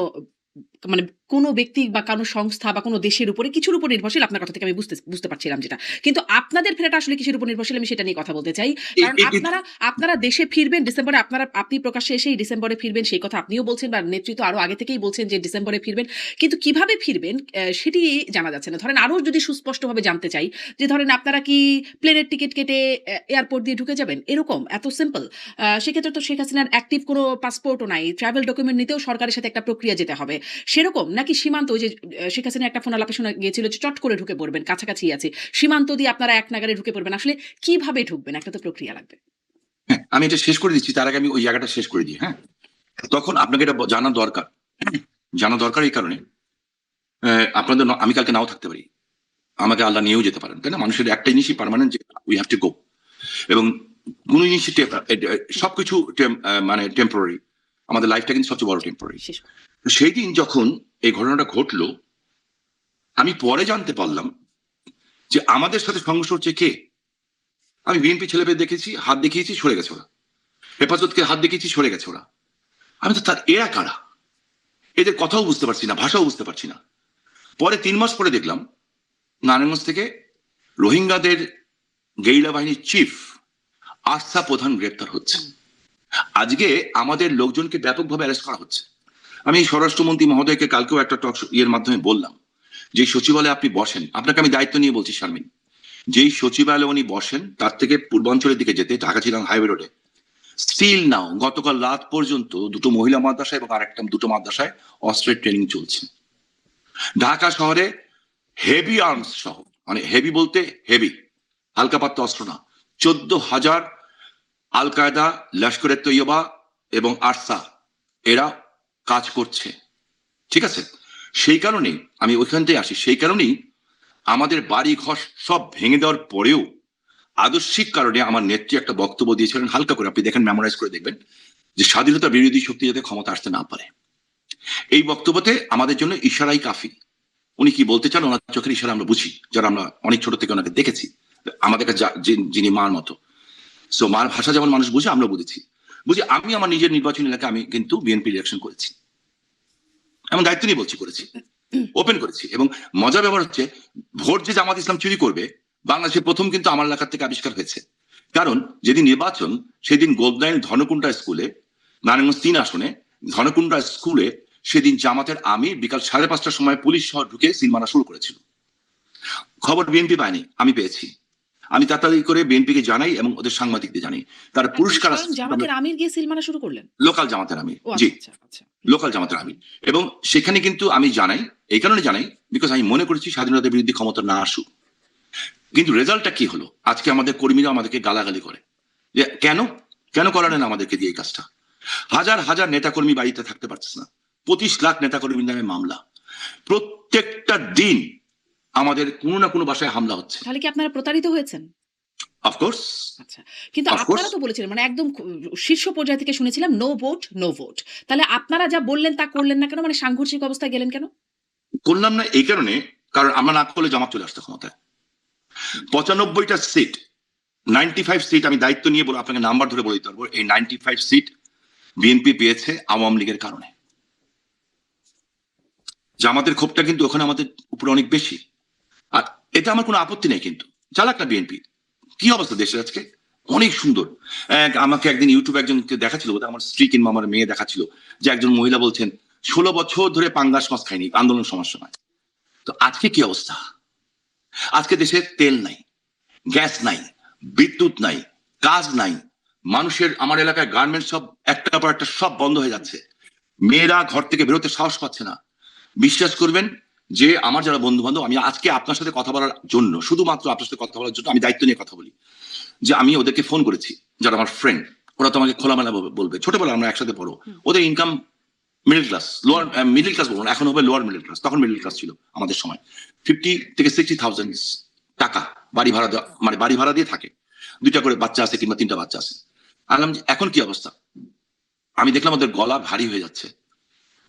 মানে কোনো ব্যক্তি বা কোনো সংস্থা বা কোনো দেশের উপরে কিছুর উপর নির্ভরশীল, আপনার কথা থেকে আমি বুঝতে পারছিলাম যেটা। কিন্তু আপনাদের ফেরাটা আসলে কিসের উপর নির্ভরশীল, আমি সেটা নিয়ে কথা বলতে চাই। কারণ আপনারা দেশে ফিরবেন ডিসেম্বরে, আপনি প্রকাশ্যে এসেই ডিসেম্বরে ফিরবেন সেই কথা আপনিও বলছেন, বা নেতৃত্ব আরো আগে থেকেই বলছেন যে ডিসেম্বরে ফিরবেন। কিন্তু কিভাবে ফিরবেন সেটি জানা যাচ্ছে না। ধরেন আরো যদি সুস্পষ্টভাবে জানতে চাই যে ধরেন আপনারা কি প্লেনের টিকেট কেটে এয়ারপোর্ট দিয়ে ঢুকে যাবেন? এরকম এত সিম্পল? সেক্ষেত্রে তো শেখ হাসিনার অ্যাক্টিভ কোনো পাসপোর্টও নাই। ট্রাভেল ডকুমেন্ট নিতেও সরকারের সাথে একটা প্রক্রিয়া যেতে হবে। সেরকম নাকি সীমান্ত, ওই যে শেখ হাসিনা একটা ফোন আলাপে শোনা গিয়েছিল যে চট করে ঢুকে পড়বেন, কাছাকাছি আছে। সীমান্ত দিয়ে আপনারা এক নাগাড়ে ঢুকে পড়বেন। আসলে কিভাবে ঢুকবেন? একটা তো প্রক্রিয়া লাগবে। হ্যাঁ, আমি এটা শেষ করে দিচ্ছি, তার আগে আমি ওই জায়গাটা শেষ করে দিই। হ্যাঁ, তখন আপনাকে এটা জানা দরকার। জানা দরকার এই কারণে, আপনাদের আমি কালকে নাও থাকতে পারি, আমাকে আল্লাহ নিয়েও যেতে পারেন, তাই না? মানুষের একটা জিনিসই পার্মানেন্ট, যে উই হ্যাভ টু গো। এবং কোন জিনিসই হুম, সবকিছু মানে টেম্পোরারি। আমাদের লাইফটা কিন্তু সবচেয়ে বড় টেম্পোরারি। শেষ করুন। সেই দিন যখন এই ঘটনাটা ঘটলো, আমি পরে জানতে পারলাম যে আমাদের সাথে সংঘর্ষ হচ্ছে কে। আমি বিএনপি ছেলেপেলে দেখেছি, হাত দেখিয়েছি, সরে গেছে ওরা। হেফাজতকে হাত দেখিয়েছি, সরে গেছে ওরা। আমি তো তার, এরা কারা? এদের কথাও বুঝতে পারছি না, ভাষাও বুঝতে পারছি না। পরে 3 মাস পরে দেখলাম নারায়ণগঞ্জ থেকে রোহিঙ্গাদের গেরিলা বাহিনীর চিফ আস্থা প্রধান গ্রেপ্তার হচ্ছে। হুম, আজকে আমাদের লোকজনকে ব্যাপকভাবে অ্যারেস্ট করা হচ্ছে। আমি স্বরাষ্ট্রমন্ত্রী মহোদয়কে কালকেও একটা টক ইয়ের মাধ্যমে বললাম, যে সচিবালয়ে আপনি বসেন, আপনাকে আমি দায়িত্ব নিয়ে বলছি শারমিন, যেই সচিবালয়ে উনি বসেন তার থেকে পূর্বাঞ্চলের দিকে যেতে, ঢাকা চিরাং হাইওয়ে রোডে স্টিল নাও গতকাল রাত পর্যন্ত দুটো মহিলা মাদ্রাসা এবং আরেকটা দুটো মাদ্রাসায় অস্ত্রের ট্রেনিং চলছে। ঢাকা শহরে হেভি আর্মস সহ, মানে হেভি বলতে হেভি, হালকা পাত্র অস্ত্র না, 14,000 আল কায়দা, লস্করে তৈয়বা এবং আরসা, এরা কাজ করছে। ঠিক আছে, সেই কারণেই আমি ওইখানটাই আসি। সেই কারণেই আমাদের বাড়ি ঘর সব ভেঙে দেওয়ার পরেও আদর্শিক কারণে আমার নেত্রী একটা বক্তব্য দিয়েছিলেন, হালকা করে আপনি দেখেন, মেমোরাইজ করে দেখবেন, যে স্বাধীনতা বিরোধী শক্তি যাতে ক্ষমতা আসতে না পারে। এই বক্তব্যতে আমাদের জন্য ইশারাই কাফি। উনি কি বলতে চান ওনার চোখের ইশারা আমরা বুঝি, যারা আমরা অনেক ছোট থেকে ওনাকে দেখেছি, আমাদের কাছে যিনি মার মতো। সো মার ভাষা যেমন মানুষ বুঝে, আমরা বুঝেছি। বুঝি আমি আমার নিজের নির্বাচনী এলাকায় আমি কিন্তু বিএনপি ইলেকশন করেছি, এমন দায়িত্ব নিয়ে বলছি, করেছি, ওপেন করেছি। এবং মজার ব্যাপার হচ্ছে, ভোট যে জামাত ইসলাম চুরি করবে বাংলাদেশে প্রথম কিন্তু আমার এলাকার থেকে আবিষ্কার হয়েছে। কারণ যেদিন নির্বাচন, সেদিন গোল্ডলাইন ধনকুন্ডা স্কুলে, নারায়ণগঞ্জ 3 আসনে ধনকুন্ডা স্কুলে, সেদিন জামাতের আমির বিকাল 5:30টার সময় পুলিশ শহর ঢুকে সিল মারা শুরু করেছিল। খবর বিএনপি পায়নি, আমি পেয়েছি। আমি তাড়াতাড়ি করে বিএনপিকে জানাই এবং ওদের সাংবাদিকদের জানাই। তার একদম পুরস্কার স্বয়ং জামাতের আমির গিয়ে সিল মারা শুরু করলেন? লোকাল জামাতের আমির, ও জি, আচ্ছা, আচ্ছা, আচ্ছা। হুম, লোকাল জামাতের আমির। এবং সেখানে কিন্তু আমি জানাই, এই কারণে জানাই, বিকজ আমি মনে করেছি স্বাধীনতার বিরুদ্ধে ক্ষমতা না আসুক। কিন্তু রেজাল্টটা কি হলো? আজকে আমাদের কর্মীরা আমাদেরকে গালাগালি করে, যে কেন কেন করালেন আমাদেরকে দিয়ে এই কাজটা। হাজার হাজার নেতাকর্মী বাড়িতে থাকতে পারছে না, 25 লাখ নেতাকর্মীর নামে মামলা, প্রত্যেকটা দিন আমাদের কোনো না কোনো বাসায় হামলা হচ্ছে। তাহলে কি আপনারা প্রতারিত হয়েছেন? অফকোর্স, আচ্ছা। কিন্তু অফকোর্স। আপনারা তো বলেছিলেন মানে একদম শীর্ষ পর্যায় থেকে শুনেছিলাম নো ভোট, নো ভোট। তাহলে আপনারা যা বললেন তা করলেন না কেন? মানে সাংঘর্ষিক অবস্থায় গেলেন কেন? করলাম না এই কারণে, কারণ আমরা না করলে জামাত চলে আসতো ক্ষমতায়। 95টা সিট, 95 সিট, আমি দায়িত্ব নিয়ে বলে আপনাকে নাম্বার ধরে বলে দিতে পারবো, এই 95 সিট বিএনপি পেয়েছে আওয়ামী লীগের কারণে। জামাতের ক্ষোভটা কিন্তু ওখানে আমাদের উপরে অনেক বেশি। আর এতে আমার কোনো আপত্তি নেই, কিন্তু চালাক না বিএনপি। কি অবস্থা দেশের আজকে, অনেক সুন্দর। আমাকে একদিন ইউটিউবে একজনকে দেখাচ্ছিল, বোধহয় আমার স্ত্রী কিংবা আমার মেয়ে দেখাচ্ছিল, যে একজন মহিলা বলছেন 16 বছর ধরে পাঙ্গাস মাছ খায়নি আন্দোলন সমস্যা নয়। তো আজকে কি অবস্থা? আজকে দেশে তেল নাই, গ্যাস নাই, বিদ্যুৎ নাই, কাজ নাই। মানুষের, আমার এলাকায় গার্মেন্টস সব একটার পর একটা সব বন্ধ হয়ে যাচ্ছে। মেয়েরা ঘর থেকে বেরোতে সাহস পাচ্ছে না। বিশ্বাস করবেন যে আমার যারা বন্ধু বান্ধব, আমি আজকে আপনার সাথে কথা বলার জন্য, শুধুমাত্র আপনার সাথে কথা বলার জন্য আমি দায়িত্ব নিয়ে কথা বলি, যে আমি ওদেরকে ফোন করেছি, যারা আমার ফ্রেন্ড, ওরা তো আমাকে খোলামেলা বলবে, ছোটবেলা আমরা একসাথে পড়ো, হুম। ওদের income middle class, lower middle class বলবো না, এখন হবে লোয়ার মিডল ক্লাস, তখন মিডল ক্লাস ছিল আমাদের সময়। 50 থেকে 60,000 টাকা বাড়ি ভাড়া দেওয়া, মানে বাড়ি ভাড়া দিয়ে থাকে, 2টা করে বাচ্চা আছে কিংবা 3টা বাচ্চা আছে। আনলাম যে এখন কি অবস্থা, আমি দেখলাম ওদের গলা ভারী হয়ে যাচ্ছে,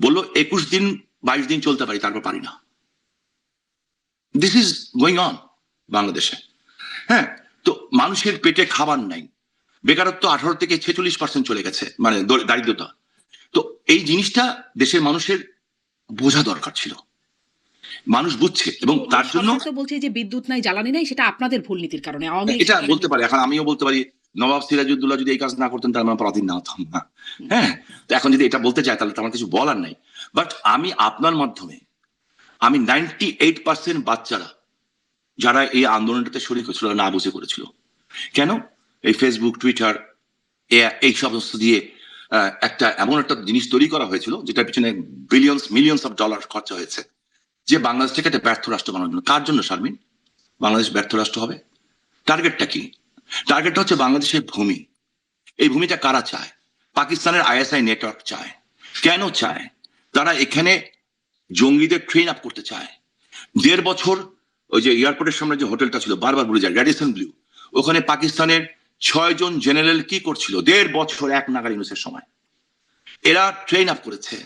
বললো 21 দিন 22 দিন চলতে পারি, তারপর পারি না। দিস ইজ গোয়িং অন বাংলাদেশে। হ্যাঁ, তো মানুষের পেটে খাবার নাই, বেকারত্ব 18 থেকে 46% চলে গেছে, মানে দারিদ্রতা। তো এই জিনিসটা দেশের মানুষের বোঝা দরকার ছিল, মানুষ বুঝছে এবং তো তার জন্য সরকার তো বলছে যে বিদ্যুৎ নাই, জ্বালানি নাই, সেটা আপনাদের ভুল নীতির কারণে, আওয়ামী লীগ এটা সরকারের বলতে নীতি। পারে। এখন আমিও বলতে পারি নবাব সিরাজউদ্দৌলা যদি এই কাজ না করতেন তাহলে আমরা পরাধীন না হতাম না। হুম, হ্যাঁ, তো এখন যদি এটা বলতে চায় তাহলে তো আমার কিছু বলার নাই। বাট আমি আপনার মাধ্যমে, আমি 98% বাচ্চারা যারা এই আন্দোলনটাতে শরীক হয়েছিল না বুঝে করেছিল। কেন? এই ফেসবুক, টুইটার, এই সমস্ত দিয়ে একটা এমন একটা জিনিস তৈরি করা হয়েছিল যেটার পিছনে মিলিয়ন্স অফ ডলার খরচা হয়েছে, যে বাংলাদেশটাকে একটা ব্যর্থ রাষ্ট্র বানানোর জন্য। কার জন্য শারমিন বাংলাদেশ ব্যর্থ রাষ্ট্র হবে? টার্গেটটা কি? টার্গেটটা হচ্ছে বাংলাদেশের ভূমি। এই ভূমিটা কারা চায়? পাকিস্তানের আইএসআই নেটওয়ার্ক চায়। কেন চায়? তারা এখানে জঙ্গিদের ট্রেন আপ করতে চায়। 1.5 বছর ওই যে এয়ারপোর্টের সামনে যে হোটেলটা ছিল, বারবার ভুলে যায়, রেডিসন ব্লু, ওখানে পাকিস্তানের 6 জন জেনারেল কি করছিল 1.5 বছর এক নাগার ইউনুসের সময়? এরা ট্রেন আপ করেছে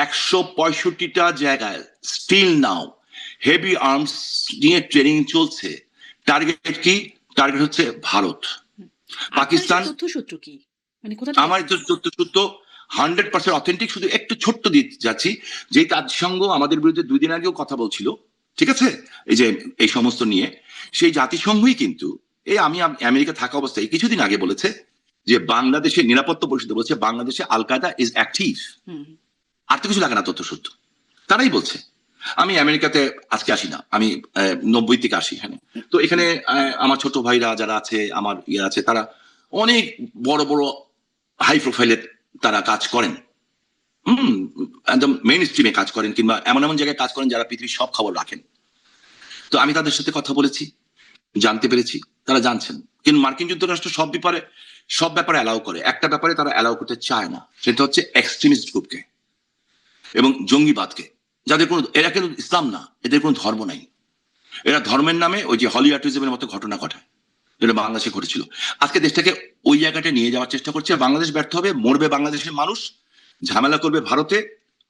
165টা জায়গায়, স্টিল নাও হেভি আর্মস নিয়ে ট্রেনিং চলছে। টার্গেট কি? টার্গেট হচ্ছে ভারত, আপনার পাকিস্তান। এসব তথ্যসূত্র কি? মানে কোথা থেকে আমার আসছে? তথ্য 100% অথেন্টিক। শুধু একটু ছোট্ট দিয়ে যাচ্ছি, যে জাতিসংঘ আমাদের বিরুদ্ধে 2 দিন আগেও কথা বলছিল, ঠিক আছে, এই যে এই সমস্ত নিয়ে, সেই জাতিসংঘই কিন্তু এই আমি আমেরিকা থাকা অবস্থায় কিছুদিন আগে বলেছে যে বাংলাদেশের নিরাপত্তা পরিষদ বলছে বাংলাদেশে আল কায়দা ইজ অ্যাক্টিভ। হুম। আর তো কিছু লাগে না তথ্যসূত্র, তারাই বলছে। আমি আমেরিকাতে আজকে আসি না, আমি 90 থেকে আসি এখানে। তো এখানে আমার ছোট ভাইরা যারা আছে, আমার ইয়ে আছে, তারা অনেক বড় বড় হাই প্রোফাইলের তারা কাজ করেন। হুম, একদম মেইন স্ট্রিমে কাজ করেন কিংবা এমন এমন জায়গায় কাজ করেন যারা পৃথিবীর সব খবর রাখেন। তো আমি তাদের সাথে কথা বলেছি, জানতে পেরেছি তারা জানছেন। কিন্তু মার্কিন যুক্তরাষ্ট্র সব ব্যাপারে অ্যালাউ করে, একটা ব্যাপারে তারা অ্যালাউ করতে চায় না, সেটা হচ্ছে এক্সট্রিমিস্ট গ্রুপকে এবং জঙ্গিবাদকে। যাদের কোনো, এরা কিন্তু ইসলাম না, এদের কোনো ধর্ম নাই, এরা ধর্মের নামে ওই যে হলিউডিজমের মতো ঘটনা ঘটায়, যেটা বাংলাদেশে ঘটেছিল। আজকে দেশটাকে ওই জায়গাটা নিয়ে যাওয়ার চেষ্টা করছে। বাংলাদেশ ব্যর্থ হবে, মরবে বাংলাদেশের মানুষ, ঝামেলা করবে ভারতে,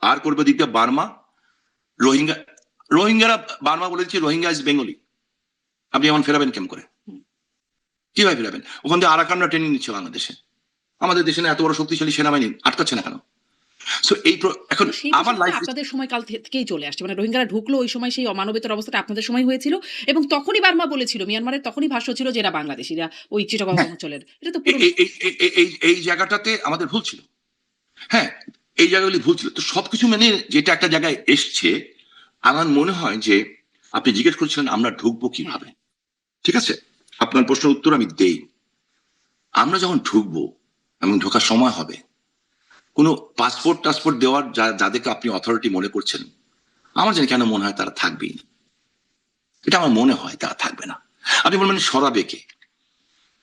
আর করবে দিকে বার্মা, রোহিঙ্গা। রোহিঙ্গারা, বার্মা বলে দিচ্ছে রোহিঙ্গা ইজ বেঙ্গলি, আপনি এমন ফেরাবেন কেমন করে? হুম। কিভাবে ফেরাবেন? ওখান থেকে আরাকানরা ট্রেনিং নিচ্ছে বাংলাদেশে, আমাদের দেশে না এত বড় শক্তিশালী সেনাবাহিনী আটকাচ্ছে না কেন? সো এখন কিন্তু সেই আমার বিষয়টা তো লাইফ, আপনাদের সময়কাল থেকেই চলে আসছে। মানে রোহিঙ্গারা ঢুকলো ওই সময়, সেই অমানবিকতার অবস্থাটা আপনাদের সময় হয়েছিল এবং তখনই বার্মা বলেছিল, মিয়ানমারের তখনই ভাষ্য ছিল যে এরা বাংলাদেশীরা ওই চিটাগং হ্যাঁ, অঞ্চলের। এটা তো এই পুরনো। এই এই এই এই এই জায়গাটাতে আমাদের ভুল ছিল। হ্যাঁ, এই জায়গাগুলি ভুল ছিল। তো সবকিছু মেনে যেটা একটা জায়গায় এসছে, আমার মনে হয় যে আপনি জিজ্ঞেস করছিলেন আমরা ঢুকবো হ্যাঁ, কিভাবে। হ্যাঁ। ঠিক আছে, আপনার প্রশ্নের উত্তর আমি দেই। আমরা যখন ঢুকবো এবং ঢোকার সময় হবে, কোনো পাসপোর্ট দেওয়ার যাদেরকে আপনি অথরিটি মনে করছেন, আমার জানি কেন মনে হয় তারা থাকবেই না। এটা আমার মনে হয় তারা থাকবে না। আপনি বলবেন সরাবে কে?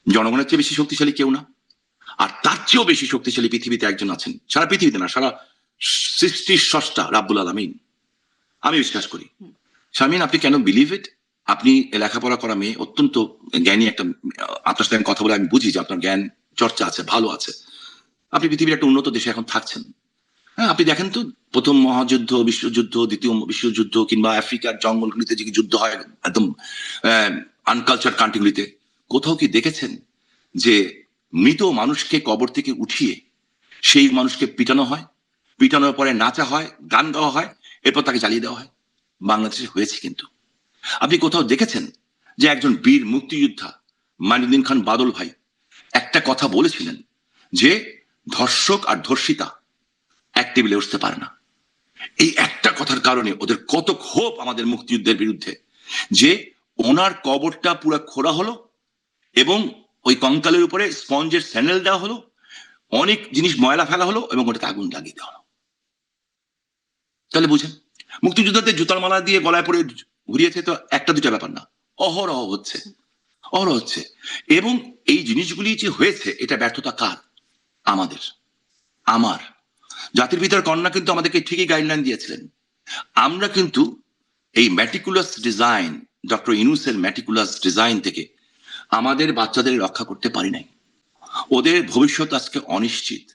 জনগণের চেয়ে বেশি শক্তিশালী কেউ না। আর তার চেয়েও বেশি শক্তিশালী পৃথিবীতে একজন আছেন, সারা পৃথিবীতে না, সারা সৃষ্টির স্রষ্টা রাব্বুল আলামিন। আমি বিশ্বাস করি। হুম। শারমিন, আপনি কেন বিলিভ ইট? আপনি লেখাপড়া করা মেয়ে, অত্যন্ত জ্ঞানী একটা, আপনার সাথে আমি কথা বলে আমি বুঝি যে আপনার জ্ঞান চর্চা আছে, ভালো আছে। আপনি পৃথিবীর একটা উন্নত দেশে এখন থাকছেন। হ্যাঁ, আপনি দেখেন তো, প্রথম মহাযুদ্ধ, বিশ্বযুদ্ধ, দ্বিতীয় বিশ্বযুদ্ধ কিংবা আফ্রিকার জঙ্গলগুলিতে যে যুদ্ধ হয় একদম আনকালচার কান্ট্রিগুলিতে, কোথাও কি দেখেছেন যে মৃত মানুষকে কবর থেকে উঠিয়ে সেই মানুষকে পিটানো হয়, পিটানোর পরে নাচা হয়, গান গাওয়া হয়, এরপর তাকে জ্বালিয়ে দেওয়া হয়? বাংলাদেশে হয়েছে কিন্তু। আপনি কোথাও দেখেছেন যে একজন বীর মুক্তিযোদ্ধা মাইনুদ্দিন খান বাদল ভাই একটা কথা বলেছিলেন যে ধর্ষক আর ধর্ষিতা এক টেবিলে উঠতে পারে না? এই একটা কথার কারণে ওদের কত ক্ষোভ আমাদের মুক্তিযুদ্ধের বিরুদ্ধে, যে ওনার কবরটা পুরো খোঁড়া হলো এবং ওই কঙ্কালের উপরে স্পঞ্জের স্যান্ডেল দেওয়া হলো, অনেক জিনিস ময়লা ফেলা হলো এবং ওটাতে আগুন লাগিয়ে দেওয়া হলো। তাহলে বুঝেন, মুক্তিযোদ্ধাদের জুতার মালা দিয়ে গলায় পড়ে ঘুরিয়েছে তো একটা দুটা ব্যাপার না, অহরহ হচ্ছে, অহরহ হচ্ছে। এবং এই জিনিসগুলি যে হয়েছে, এটা ব্যর্থতা কার? আমাদের, আমার। জাতির পিতার কন্যা কিন্তু আমাদেরকে ঠিকই গাইডলাইন দিয়েছিলেন। আমরা কিন্তু এই ম্যাটিকুলাস ডিজাইন, ডক্টর ইউনূসের ম্যাটিকুলাস ডিজাইন থেকে আমাদের বাচ্চাদের রক্ষা করতে পারি নাই। ওদের ভবিষ্যৎ আজকে অনিশ্চিত।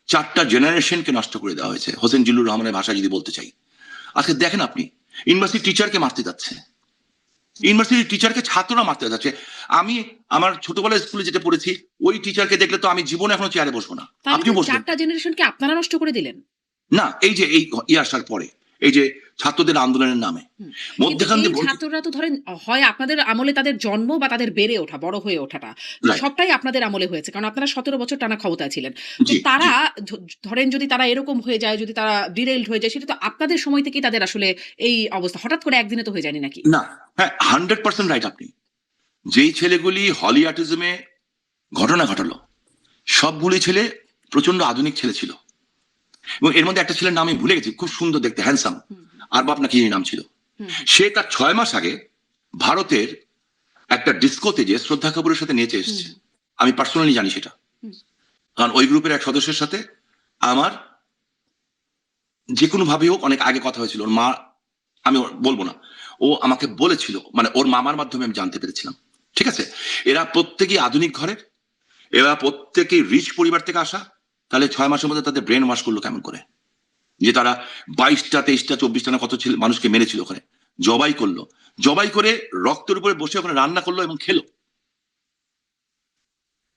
4টা জেনারেশনকে নষ্ট করে দেওয়া হয়েছে। হোসেন জিল্লুর রহমানের ভাষায় যদি বলতে চাই, আজকে দেখেন আপনি ইউনিভার্সিটি টিচারকে মারতে যাচ্ছে, ইউনিভার্সিটি টিচারকে ছাত্ররা মারতে যাচ্ছে। আমি আমার ছোটবেলায় স্কুলে যেটা পড়েছি, ওই টিচারকে দেখলে তো আমি জীবনে এখনো চেয়ারে বসবো না। তাহলে আপনিও তো বসবেন 4টা জেনারেশনকে আপনারা নষ্ট করে দিলেন। না? এই যে এই আসার পরে, এই যে ছাত্রদের আন্দোলনের নামে হুম। কিন্তু মধ্যখান এই দিয়ে ছাত্ররা তো ধরেন হয় আপনাদের আমলে তাদের জন্ম বা তাদের বেড়ে ওঠা, বড় হয়ে ওঠাটা রাইট। সবটাই আপনাদের আমলে হয়েছে। কারণ আপনারা 17 বছর টানা ক্ষমতায় ছিলেন। তো জি তারা জি ধরেন যদি তারা এরকম হয়ে যায়, যদি তারা ডিরেইলড হয়ে যায়, সেটা তো আপনাদের সময় থেকেই তাদের আসলে এই অবস্থা। হঠাৎ করে একদিনে তো হয়ে যায়নি নাকি? না, হ্যাঁ 100% রাইট আপনি। যেই ছেলেগুলি হলিয়াটিজমে ঘটনা ঘটালো, সবগুলি ছেলে প্রচন্ড আধুনিক ছেলে ছিল। এবং এর মধ্যে একটা ছেলের নাম আমি ভুলে গেছি, খুব সুন্দর দেখতে, হ্যান্ডসাম, হুম, আর বাপ নাকি নাম ছিল। হুম, সে তার 6 মাস আগে ভারতের একটা ডিস্কোতে যে শ্রদ্ধা কাপুরের সাথে নেচে হুম, এসছে। আমি পার্সোনালি জানি সেটা, হুম, কারণ ওই গ্রুপের এক সদস্যের সাথে আমার যে কোনো ভাবে হোক অনেক আগে কথা হয়েছিল। ওর মা, আমি বলবো না, ও আমাকে বলেছিল, মানে ওর মামার মাধ্যমে আমি জানতে পেরেছিলাম। ঠিক আছে, এরা প্রত্যেকেই আধুনিক ঘরের, এরা প্রত্যেকেই রিচ পরিবার থেকে আসা। তাহলে 6 মাসের মধ্যে তাদের ব্রেন ওয়াশ করলো কেমন করে? যে তারা 22টা 23টা 24টা না কত ছেলে মানুষকে মেরেছিল ওখানে, জবাই করলো, জবাই করে রক্তের উপরে বসে ওখানে রান্না করলো এবং খেলো।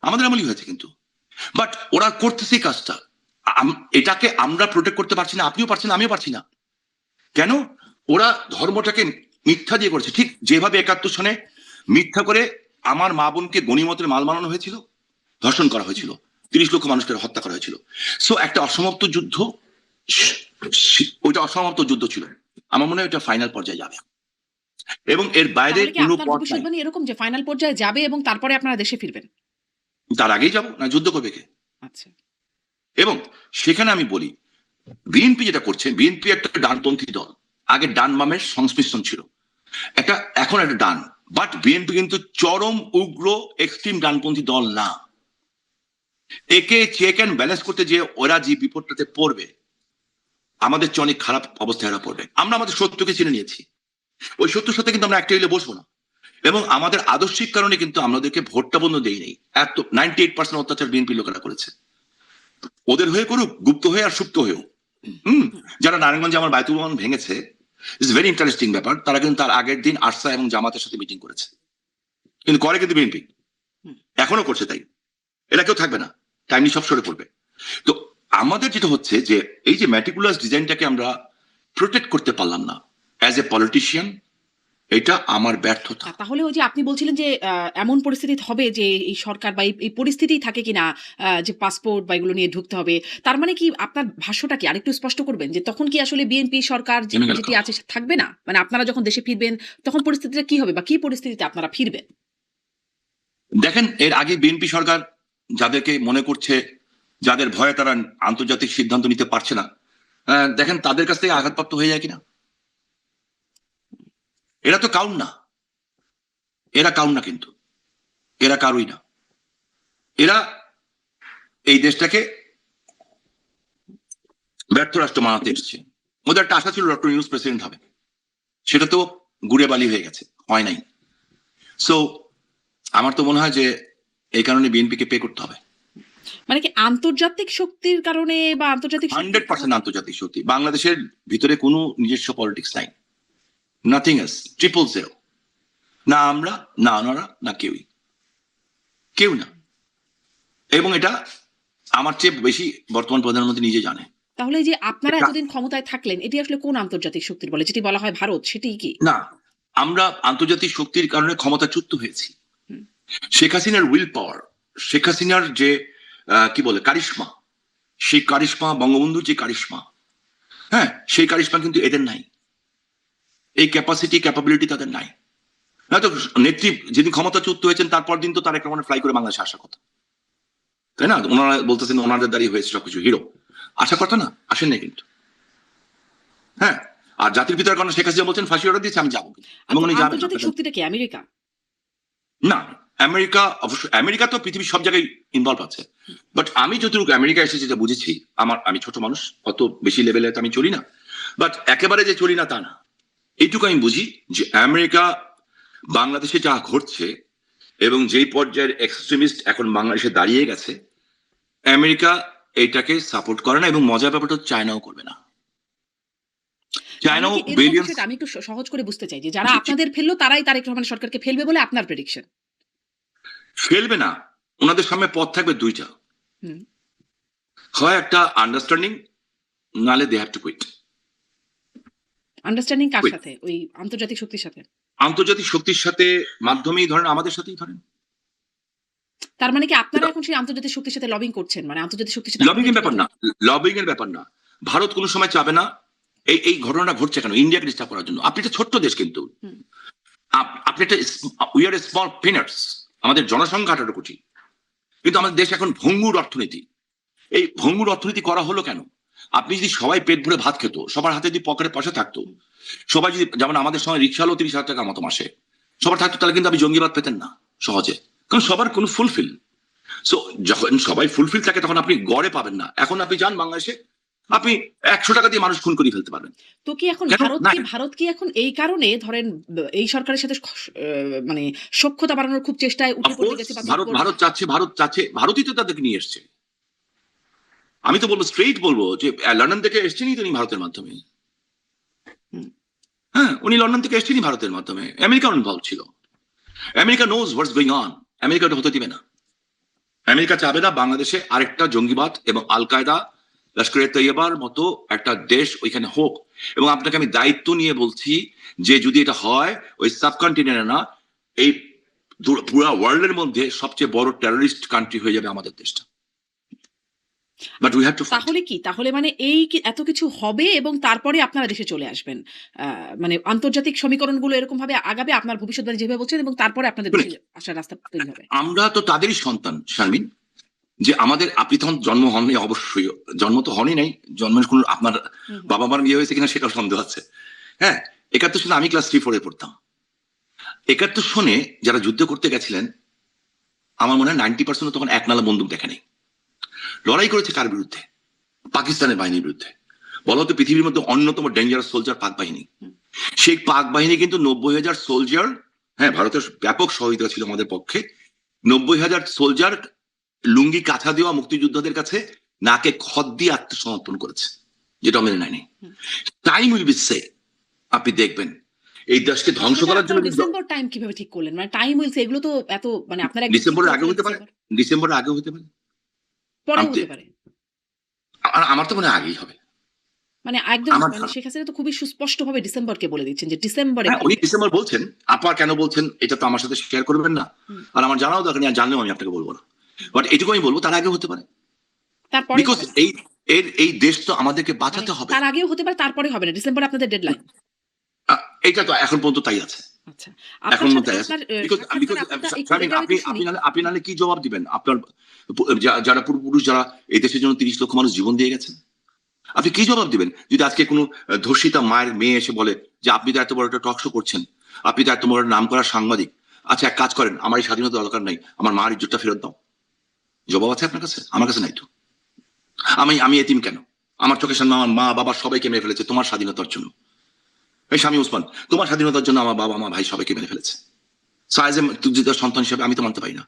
আমাদের আমলই হয়েছে কিন্তু। বাট ওরা করতেছে এই কাজটা। এটাকে আমরা প্রোটেক্ট করতে পারছি না, আপনিও পারছেন না, আমিও পারছি না। কেন? ওরা ধর্মটাকে মিথ্যা দিয়ে করেছে, ঠিক যেভাবে 71 সনে মিথ্যা করে আমার মা বোনকে গণিমতের মাল বানানো হয়েছিল, ধর্ষণ করা হয়েছিল, 30 লক্ষ মানুষকে হত্যা করা হয়েছিল। সো একটা অসমাপ্ত যুদ্ধ, ওইটা অসমাপ্ত যুদ্ধ ছিল। আমার মনে হয় এটা ফাইনাল পর্যায়ে যাবে এবং এর বাইরে তাহলে কি কোনো আপনার পথ নাই। ভবিষ্যৎবাণী এরকম যে ফাইনাল পর্যায়ে যাবে এবং তারপরে আপনারা দেশে ফিরবেন? তার আগেই যাবো না, যুদ্ধ করবে কে? আচ্ছা। এবং সেখানে আমি বলি, বিএনপি যেটা করছে, বিএনপি একটা ডানপন্থী দল। আগে ডান বামের সংমিশ্রণ ছিল, একটা এখন একটা ডান। বাট বিএনপি কিন্তু চরম উগ্র এক্সট্রিম ডানপন্থী দল না। একে চেক অ্যান্ড ব্যালেন্স করতে যে ওরা যে বিপদটাতে পড়বে, আমাদের চেয়ে অনেক খারাপ অবস্থায় এরা পড়বে। আমরা আমাদের সত্যকে চিনে নিয়েছি, ওই সত্যের সাথে কিন্তু আমরা একটা হইলে বসবো না। এবং আমাদের আদর্শিক কারণে কিন্তু আমাদেরকে ভোটটা বন্ধ দেই নেই। এত 98% অত্যাচার বিএনপি লোকেরা করেছে, ওদের হয়ে করুক, গুপ্ত হয়ে আর সুপ্ত হয়েও। হুম। যারা নারায়ণগঞ্জে আমার বায়তুল মামুন ভেঙেছে, ইটস ভেরি ইন্টারেস্টিং ব্যাপার, তারা কিন্তু তার আগের দিন আরসা এবং জামাতের সাথে মিটিং করেছে, কিন্তু করে কিন্তু বিএনপি, এখনো করছে তাই। এরা কেউ থাকবে না, টাইমলি সব সরে পড়বে। তো আমাদের যেটা হচ্ছে যে এই যে ম্যাটিকুলাস ডিজাইনটাকে আমরা প্রোটেক্ট করতে পারলাম না অ্যাজ এ পলিটিশিয়ান, এটা আমার ব্যর্থতা। তাহলে ওই যে আপনি বলছিলেন যে এমন পরিস্থিতি হবে যে এই সরকার বা এই পরিস্থিতিই থাকে কিনা, যে পাসপোর্ট বা এগুলো নিয়ে ঢুকতে হবে। তার মানে কি আপনার ভাষ্যটা কি আরেকটু স্পষ্ট করবেন? যে তখন কি আসলে বিএনপি সরকার জেনে গেল যেটি আছে সে থাকবে না? মানে আপনারা যখন দেশে ফিরবেন তখন পরিস্থিতিটা কি হবে বা কি পরিস্থিতিতে আপনারা ফিরবেন? দেখেন, এর আগে বিএনপি সরকার যাদেরকে মনে করছে, যাদের ভয়ে তারা আন্তর্জাতিক সিদ্ধান্ত নিতে পারছে না, দেখেন তাদের কাছ থেকে আঘাতপ্রাপ্ত হয়ে যায় কিনা। এরা তো কাউন না, এরা কাউন না, কিন্তু এরা কারুই না। এরা এই দেশটাকে ব্যর্থ রাষ্ট্র বানাতে এসছে। ওদের একটা আশা ছিল ডক্টর ইউনূস প্রেসিডেন্ট হবে, সেটা তো গুড়ে বালি হয়ে গেছে, হয় নাই। সো আমার তো মনে হয় যে এই কারণে বিএনপিকে পে করতে হবে। মানে কি আন্তর্জাতিক শক্তির কারণে বা আন্তর্জাতিক শক্তির 100% আন্তর্জাতিক শক্তি। বাংলাদেশের ভিতরে কোনো নিজস্ব পলিটিক্স নাই, নাথিং এলস, 000। না আমরা, না ওনারা, না কেউই, কেউ না। এবং এটা আমার চেয়ে বেশি বর্তমান প্রধানমন্ত্রী নিজে জানে। তাহলে এই যে আপনারা এটা এতদিন ক্ষমতায় থাকলেন, এটি আসলে কোন আন্তর্জাতিক শক্তির বলে? যেটি বলা হয় ভারত, সেটিই কি? না, আমরা আন্তর্জাতিক শক্তির কারণে ক্ষমতাচ্যুত হয়েছি। হুম, শেখ হাসিনার উইল পাওয়ার, শেখ হাসিনার যে কি বলে কারিশমা, সেই কারিশমা, বঙ্গবন্ধুর যে কারিশমা, হ্যাঁ সেই কারিশমা কিন্তু এদের নাই। এই ক্যাপাসিটি ক্যাপাবিলিটি তাদের নাই। নয়তো নেত্রী যেদিন ক্ষমতাচ্যুত হয়েছেন তারপর দিন তো তারেক রহমানের ফ্লাই করে বাংলাদেশে আসার কথা, তাই না? ওনারা বলতেছেন ওনাদের দাঁড়িয়ে হয়েছে সবকিছু, হিরো। আসার কথা না, আসেন নাই কিন্তু। হ্যাঁ, আর জাতির পিতার কারণে শেখ হাসিনা বলছেন ফাঁসি অর্ডার দিয়েছে, আমি যাবো, এবং উনি যাবেন আন্তর্জাতিক আপনাদের। শক্তিটা কি আমেরিকা? না, আমেরিকা অবশ্য, আমেরিকা তো পৃথিবীর সব জায়গায় ইনভলভ আছে, বাট আমি যতটুকু আমেরিকা এসে যেটা বুঝেছি, আমি ছোট মানুষ, অত বেশি লেভেলে তো আমি চলি না, বাট একেবারে যে চলি না তা না। এইটুকু আমি বুঝি যে আমেরিকা বাংলাদেশে যা ঘটছে এবং যেই পর্যায়ের এক্সট্রিমিস্ট এখন বাংলাদেশে দাঁড়িয়ে গেছে, আমেরিকা এটাকে সাপোর্ট করে না, এবং মজার ব্যাপারটা চায়নাও করবে না। তার মানে চায়নাও কি এরকম বিলিয়ন্স। বিষয়টা আমি একটু সহজ করে বুঝতে চাই যে যারা জি, জি। আপনাদের ফেললো তারাই তারেক রহমান সরকারকে ফেলবে বলে আপনার প্রেডিকশন? ফেলবে না, ওনাদের সামনে পথ থাকবে দুইটা, হুম। হয় একটা আন্ডারস্ট্যান্ডিং, নালে they have to quit. Understanding কার কুইট সাথে? ওই আন্তর্জাতিক শক্তির সাথে? আন্তর্জাতিক শক্তির সাথে, মাধ্যমেই ধরেন, আমাদের সাথেই ধরেন। তার মানে কি আপনারা এখন সেই আন্তর্জাতিক শক্তির সাথে লবিং করছেন? মানে আন্তর্জাতিক শক্তির সাথে লবিং আপনাদের এর কি ব্যাপার কথা? না, লবিং এর ব্যাপার না। ভারত কোনো সময় চাবে না এই এই ঘটনাটা ঘটছে কেন ইন্ডিয়াকে ডিস্টার্ব করার জন্য। আপনি একটা ছোট্ট দেশ, কিন্তু হুম। আপনি একটা, উই আর স্মল পিনার্স, আমাদের জনসংখ্যা 18 কোটি, কিন্তু আমাদের দেশ এখন ভঙ্গুর অর্থনীতি। এই ভঙ্গুর অর্থনীতি করা হলো কেন? আপনি যদি সবাই পেট ভরে ভাত খেত, সবার হাতে যদি পকেটে পয়সা থাকতো, সবাই যদি, যেমন আমাদের সময় রিক্সা হলো 30,000 টাকার মতো মাসে, সবার থাকতো, তাহলে কিন্তু আপনি জঙ্গিবাদ পেতেন না সহজে, কারণ সবার কোনো ফুলফিল। সো যখন সবাই ফুলফিল থাকে তখন আপনি গড়ে পাবেন না। এখন আপনি যান বাংলাদেশে, আপনি 100 টাকা দিয়ে মানুষ খুন করে ফেলতে পারবেন। তো কি এখন কেন ভারত না? কি ভারত কি এখন এই কারণে ধরেন এই সরকারের সাথে মানে সখ্যতা বাড়ানোর খুব চেষ্টায় উঠে পড়ে অফকোর্স গেছে বা ভারত, তৎপর? ভারত চাচ্ছে, ভারতই তো তাদেরকে নিয়ে এসছে। আমি তো বলবো, স্ট্রেইট বলবো যে লন্ডন থেকে এসছেনই তিনি ভারতের মাধ্যমে। হুম। হ্যাঁ, উনি লন্ডন থেকে এসছেনই ভারতের মাধ্যমে। আমেরিকা ইনভলভ ছিল। America knows what's going on. America এটা হতে দিবে না। আমেরিকা চাবে না বাংলাদেশে আরেকটা জঙ্গিবাদ এবং আল কায়দা, লস্করে তৈয়বার মতো একটা দেশ ওইখানে হোক। এবং আপনাকে আমি দায়িত্ব নিয়ে বলছি যে যদি এটা হয়, ওই সাবকন্টিনেন্টে না, এই পুরো ওয়ার্ল্ডের মধ্যে সবচেয়ে বড় টেররিস্ট কান্ট্রি হয়ে যাবে আমাদের দেশটা। But we have to fight. তাহলে কি? তাহলে মানে এই কি এত কিছু হবে এবং তারপরে আপনারা দেশে চলে আসবেন। আ মানে আন্তর্জাতিক সমীকরণগুলো এরকমভাবে আগাবে আপনার ভবিষ্যৎবাণী যেভাবে বলছেন এবং তারপরে আপনাদের দেশে আসার রাস্তা তৈরি হবে। আমরা তো তাদেরই সন্তান, শারমিন। যে আমাদের, আপনি তখন জন্ম হননি অবশ্যই, জন্ম তো হনই নাই, জন্মের কোনো আপনার হুম, হুম। বাবা মার বিয়ে হয়েছে কিনা সেটাও সন্দেহ আছে। হ্যাঁ, 71 সনে আমি ক্লাস 3-4 এ পড়তাম। 71 সনে যারা যুদ্ধ করতে গেছিলেন, আমার মনে হয় 90% তখন এক নালা বন্দুক দেখে নেই। লড়াই করেছে কার বিরুদ্ধে? পাকিস্তানের বাহিনীর বিরুদ্ধে। বলা হতো পৃথিবীর মধ্যে অন্যতম ডেঞ্জারাস সোলজার পাক বাহিনী। হুম। সেই পাক বাহিনী কিন্তু 90,000 সোলজার, হ্যাঁ ভারতের ব্যাপক সহযোগিতা ছিল আমাদের পক্ষে, 90,000 সোলজার লুঙ্গি কাঁথা দেওয়া মুক্তিযোদ্ধাদের কাছে নাকে খত দিয়ে আত্মসমর্পণ করেছে, যেটা মেনে নেয়নি। হুম। টাইম উইল বি সে, আপনি দেখবেন এই দেশকে ধ্বংস সেটা করার জন্য আপনারা কিন্তু। ডিসেম্বর টাইম কিভাবে ঠিক করলেন? মানে টাইম উইলস এগুলো তো এত মানে আপনারা একদম ঠিক ডিসেম্বরের করে আগে ফেললেন হতে পারে, ডিসেম্বর। ডিসেম্বরের আগে হতে পারে। পরেও আমি হতে পারে। আমার তো মনে হয় আগেই হবে। মানে একদম আমার মানে ধারণা, শেখ হাসিনা তো খুবই সুস্পষ্টভাবে ডিসেম্বরকে বলে দিচ্ছেন যে ডিসেম্বরে হ্যাঁ উনি হবে। ডিসেম্বর বলছেন। আপনার কেন বলছেন এটা তো আমার সাথে শেয়ার করবেন না, হুম। আর আমার জানাও দরকার নেই, আর জানলেও আমি আপনাকে বলবো না। বাট এটুকু আমি বলবো, তার আগে হতে পারে। তারপরে বিকজ হবে না। এই দেশ তো আমাদেরকে মানে বাঁচাতে হবে। তার আগেও হতে পারে তারপরে হবে না। ডিসেম্বরে আপনাদের ডেডলাইন। এইটা তো এখন পর্যন্ত তাই আছে। আচ্ছা। এখন আপনার সাথে তাই আছে। আপনার বিকজ সাক্ষাৎকারে আপনারটা একটু শারমিন, এটাও আপনি একটু শুনি। আপনি নাহলে আপনি নাহলে কি জবাব দিবেন? আপনার যারা পূর্বপুরুষ, যারা এই দেশের জন্য 30 লক্ষ মানুষ জীবন দিয়ে গেছেন, আপনি কি জবাব দিবেন যদি আজকে কোনো ধর্ষিতা মায়ের মেয়ে এসে বলে যে আপনি তো এত বড় একটা টক শো করছেন, আপনি তো এত বড় নাম করা সাংবাদিক, আচ্ছা এক কাজ করেন, আমার এই স্বাধীনতা দরকার নাই, আমার মার ইজ্জতটা ফেরত দাও। জবাব আছে আপনার কাছে? আমার কাছে নাই তো। আমি আমি এতিম কেন? আমার চোখের সামনে আমার মা বাবা সবাইকে মেরে ফেলেছে তোমার স্বাধীনতার জন্য। এই স্বামী ওসমান, তোমার স্বাধীনতার জন্য আমার বাবা আমার ভাই সবাইকে মেরে ফেলেছে। সাইজে মুক্তিযোদ্ধার সন্তান হিসেবে আমি তো মানতে পারি না।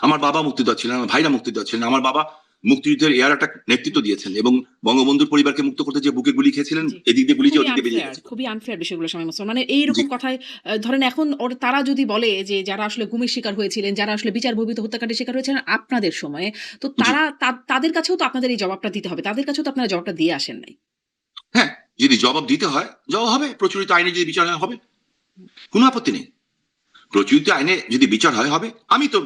আমার বাবা মুক্তিযোদ্ধা ছিলেন, আমার ভাইরা মুক্তিযোদ্ধা ছিলেন, আমার বাবা মুক্তিযুদ্ধের এর একটা নেতৃত্ব দিয়েছেন এবং বঙ্গবন্ধুর পরিবারকে মুক্ত করতে যে বুকে গুলি খেয়েছিলেন, জি। এদিক দিয়ে গুলি খেয়ে খুবই ওদিক দিয়ে বেরিয়ে আনফেয়ার, গেছিল। খুবই আনফেয়ার বিষয়গুলো শামীম ওসমান। মানে জি, এইরকম কথায় ধরেন এখন তারা যদি বলে যে যারা আসলে গুমের শিকার হয়েছিলেন, যারা আসলে বিচার বহির্ভূত হত্যাকাণ্ডের শিকার হয়েছিলেন আপনাদের সময়ে, তো জি। তারা তাদের কাছেও তো আপনাদের এই জবাবটা দিতে হবে। তাদের কাছেও তো আপনারা জবাবটা দিয়ে আসেন নাই। হ্যাঁ, যদি জবাব দিতে হয়, জবাব হবে। প্রচলিত আইনে যদি বিচার হয়, হবে। কোনো আপত্তি নেই। প্রচলিত আইনে যদি বিচার হয়, হবে। আমি তো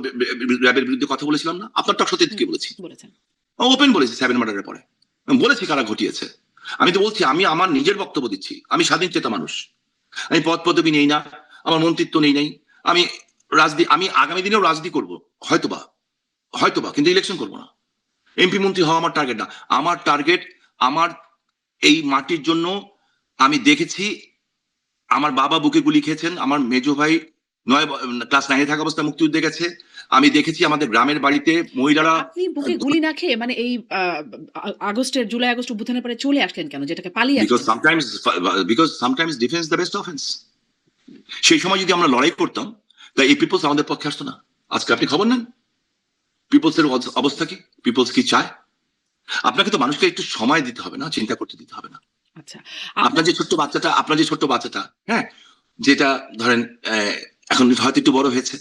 র্যাবের বিরুদ্ধে কথা বলেছিলাম না? আপনার টক শোতে হুম, কি বলেছি? বলেছেন। ওপেন বলেছি 7 মার্ডারের পরে। আমি বলেছি কারা ঘটিয়েছে। আমি তো বলছি, আমি আমার নিজের বক্তব্য দিচ্ছি। আমি স্বাধীন চেতা মানুষ। আমি পদ পদবি নেই না, আমার মন্ত্রিত্ব নেই নাই। আমি আমি আগামী দিনেও রাজনীতি করব। হয়তোবা, হয়তোবা, কিন্তু ইলেকশন করব না। এমপি মন্ত্রী হওয়া আমার টার্গেট না। আমার টার্গেট, আমার এই মাটির জন্য আমি দেখেছি আমার বাবা বুকে গুলি খেয়েছেন, আমার মেজো ভাই ক্লাস 9-এ থাকা অবস্থায় মুক্তিযুদ্ধে গেছে। আমি দেখেছি আমাদের গ্রামের বাড়িতে মহিলারা আপনি বুকে গুলি না খেয়ে মানে এই জুলাই আগস্ট অভ্যুত্থানের পরে চলে আসলেন কেন? যেটাকে পালিয়ে বিকজ আসলেন কেন? Sometimes because sometimes defence the best offence. সেই সময় যদি আমরা লড়াই করতাম, তা এই পিপলস আমাদের পক্ষে আসতো না। আজকে আপনি খবর নেন পিপলস এর অবস্থা কি, পিপলস কি চায়। আপনাকে তো মানুষকে একটু সময় দিতে হবে না, চিন্তা করতে দিতে হবে না। আচ্ছা। আপনার আপনার যে ছোট্ট বাচ্চাটা, হ্যাঁ, যেটা ধরেন এখন হয়তো একটু বড় হয়েছে,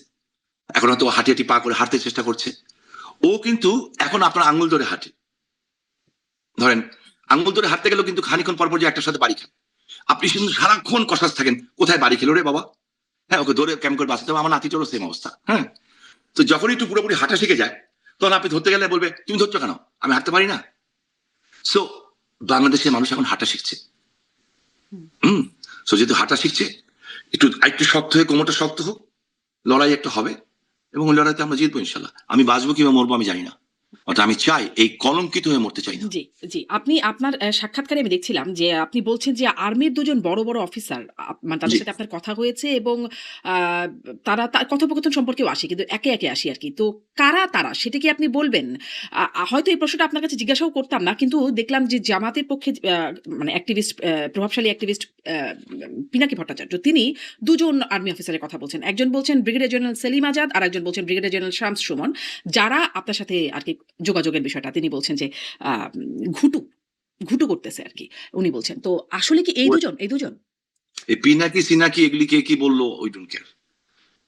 এখন হয়তো হাঁটি হাঁটি পা করে হাঁটতে চেষ্টা করছে, ও কিন্তু এখন আপনার আঙ্গুল ধরে হাঁটে। ধরেন আঙ্গুল ধরে হাঁটতে গেলেও কিন্তু খানিক্ষণ পর যে একটার সাথে বাড়ি খায়। আপনি কিন্তু সারাক্ষণ কষাস থাকেন, কোথায় বাড়ি খেলো রে বাবা। হ্যাঁ, ওকে ধরে কেমন করে বাঁচাতে হবে। আমার নাতিটারও সেম অবস্থা। হ্যাঁ, তো যখনই একটু পুরোপুরি হাঁটা শিখে যায়, তখন আপনি ধরতে গেলে বলবে তুমি ধরছো কেন, আমি হাঁটতে পারি না। সো বাংলাদেশের মানুষ এখন হাঁটা শিখছে। হুম, হুম। সো যেহেতু হাঁটা শিখছে, একটু শক্ত হয়ে, কোমরটা শক্ত হোক, লড়াই একটা হবে, এবং ওই লড়াইতে আমরা জিতবো ইনশাল্লাহ। আমি বাঁচবো কিংবা মরবো আমি জানি না, অর্থাৎ আমি চাই এই কলঙ্কিত হয়ে মরতে চাই না। জি, জি। আপনি আপনার সাক্ষাৎকারে আমি দেখছিলাম যে আপনি বলছেন যে আর্মির ২ জন বড়, বড় অফিসার মানে তাদের জি সাথে আপনার কথা হয়েছে এবং আ তারা কথোপকথন সম্পর্কেও আসি। কিন্তু একে, একে আসি আরকি। তো কারা তারা? সেটা কি আপনি বলবেন? আ আ হয়তো এই প্রশ্নটা আপনার কাছে জিজ্ঞাসাও করতাম না। কিন্তু দেখলাম যে জামাতের পক্ষে মানে অ্যাক্টিভিস্ট প্রভাবশালী অ্যাক্টিভিস্ট পিনাকি ভট্টাচার্য তিনি ২ জন আর্মি অফিসারের কথা বলছেন। একজন বলছেন ব্রিগেডিয়ার জেনারেল সেলিম আজাদ, আরেকজন বলছেন ব্রিগেডিয়ার জেনারেল শামস সুমন। যারা আপনার সাথে আরকি যোগাযোগের বিষয়টা তিনি বলছেন যে আ ঘুটু, ঘুটু করতেছে আরকি। উনি বলছেন। তো আসলে কি এই ওই- ২ জন? এই ২ জন? এই পিনাকি সিনাকি এগুলি কে কি বললো ওই ডোন্ট কেয়ার।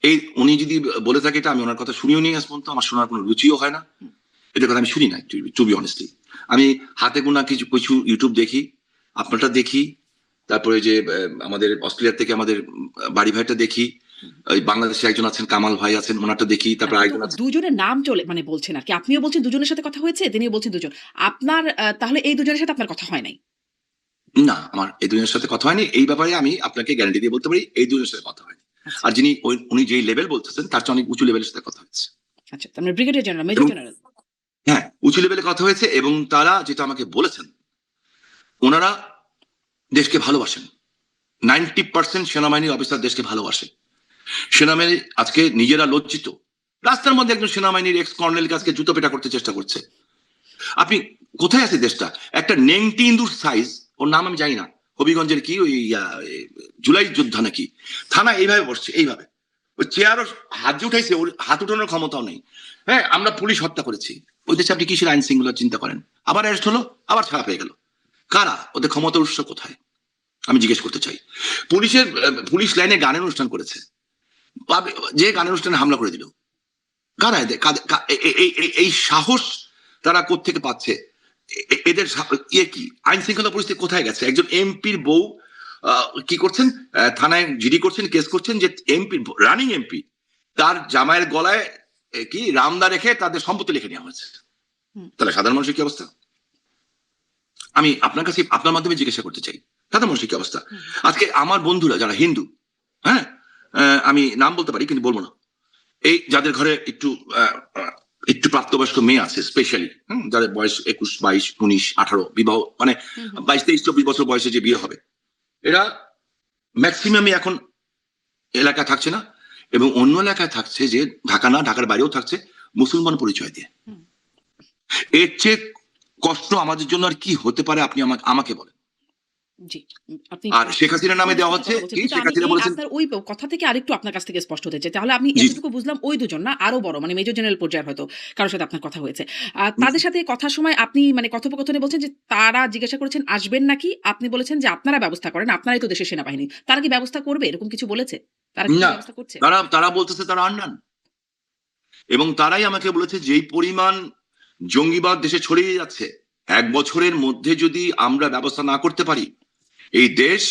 এই উনি যদি বলে থাকে এটা, আমি ওনার কথা শুনিও নি আজ পর্যন্ত, আমার শোনার কোনো রুচিও হয় না। এটার কথা আমি শুনি না, টু বি অনেস্টলি। আমি হাতে গোনা কিছু কিছু ইউটিউব দেখি, আপনারটা দেখি, তারপরে যে আমাদের অস্ট্রেলিয়া থেকে আমাদের বাড়ি ভাইটা দেখি, হুম। ওই বাংলাদেশে একজন আছেন কামাল ভাই আছেন, ওনারটা দেখি, না তারপর কিন্তু আরেকজন আছেন। ২ জনের নাম চলে মানে বলছেন আরকি। আপনিও বলছেন ২ জনের সাথে কথা হয়েছে, তিনিও বলছেন ২ জন। আপনার তাহলে এই ২ জনের সাথে আপনার কথা হয় নাই। না, আমার এই দুজনের সাথে কথা হয়নি। এই ব্যাপারে আমি আপনাকে গ্যারান্টি দিয়ে বলতে পারি এই দুজনের সাথে কথা হয়নি। আচ্ছা, আর যিনি উনি যেই লেভেল বলতেছেন তার চেয়ে অনেক উঁচু লেভেলের সাথে কথা হয়েছে। আচ্ছা। তার মানে ব্রিগেডিয়ার জেনারেল, মেজর এবং জেনারেল। হ্যাঁ, উঁচু লেভেলে কথা হয়েছে, এবং তারা যেটা আমাকে বলেছেন, ওনারা দেশকে ভালোবাসেন। 90% সেনাবাহিনীর অফিসার দেশকে ভালোবাসে। সেনাবাহিনী আজকে নিজেরা লজ্জিত। রাস্তার মধ্যে একজন সেনাবাহিনীর এক্স কর্নেল আজকে জুতো পেটা করতে চেষ্টা করছে। আপনি কোথায় আছে দেশটা? একটা নেংটি ইন্দুর সাইজ, ওর নাম আমি জানি না, হবিগঞ্জের কি ওই জুলাই যোদ্ধা নাকি, থানা এইভাবে বসছে, এইভাবে ওই চেয়ারও হাত যে উঠাইছে, ওর হাত উঠানোর ক্ষমতাও নেই। হ্যাঁ, আমরা পুলিশ হত্যা করেছি। ওই দেশে আপনি কিসের আইন শৃঙ্খলা চিন্তা করেন? আবার অ্যারেস্ট হলো, আবার ছাড়া পেয়ে গেল। কারা? ওদের ক্ষমতার উৎস কোথায় আমি জিজ্ঞেস করতে চাই। পুলিশ লাইনে গানের অনুষ্ঠান করেছে, যে গানের অনুষ্ঠানে হামলা করে দিল। কারা এদের? এই সাহস তারা কোত্থেকে পাচ্ছে? এদের ইয়ে কি, আইন শৃঙ্খলা পরিস্থিতি কোথায় গেছে? একজন এমপির বউ কি করছেন, থানায় জিডি করছেন, কেস করছেন যে এমপি, রানিং এমপি, তার জামাইয়ের গলায় কি রামদা রেখে তাদের সম্পত্তি লিখে নেওয়া হয়েছে। হুম, তাহলে সাধারণ মানুষের কি অবস্থা? আমি আপনার কাছে আপনার মাধ্যমে জিজ্ঞাসা করতে চাই, সাধারণ মানুষের কি অবস্থা? হুম, আজকে আমার বন্ধুরা যারা হিন্দু, হ্যাঁ, আমি নাম বলতে পারি কিন্তু বলবো না, এই যাদের ঘরে একটু প্রাপ্তবয়স্ক মেয়ে আছে স্পেশালি, যাদের বয়স 21, 22, 19, 18, বিবাহ মানে হুম, হুম। 22, 23, 24 বছর বয়সে যে বিয়ে হবে, এরা ম্যাক্সিমামই এখন এলাকায় থাকছে না, এবং অন্য এলাকায় থাকছে, যে ঢাকা না, ঢাকার বাইরেও থাকছে মুসলমান পরিচয় দিয়ে। হুম। এর চেয়ে কষ্ট আমাদের জন্য আর কি হতে পারে, আপনি আমাকে বলেন। জি। আপনি আর শেখ হাসিনার নামে দেওয়া পরিষ্কার হচ্ছে কথা বলছেন। কি, কিন্তু শেখ আমি হাসিনা এই বলেছেন। আপনার ওই কথা থেকে আরেকটু আপনার কাছ থেকে স্পষ্ট হতে চাই। তাহলে আমি জি জি এতটুকু বুঝলাম ওই ২ জন না আরো বড় মানে মেজর জেনারেল পর্যায়ের হয়তো কারো সাথে আপনার কথা হয়েছে। তাদের সাথে কথার সময় আপনি মানে কথোপকথনে বলছেন যে তারা জিজ্ঞাসা করেছেন আসবেন নাকি? আপনি বলেছেন যে আপনারা ব্যবস্থা করেন। আপনারাই তো দেশের সেনাবাহিনী। তারা কি ব্যবস্থা করবে? এরকম কিছু বলেছে? তারা কি না, ব্যবস্থা করছে? তারা তারা বলতেছে তারা আন্ডান, এবং তারাই আমাকে বলেছে যেই পরিমাণ জঙ্গিবাদ দেশে ছড়িয়ে যাচ্ছে, 1 বছরের মধ্যে যদি আমরা ব্যবস্থা না করতে পারি, এই দেশ,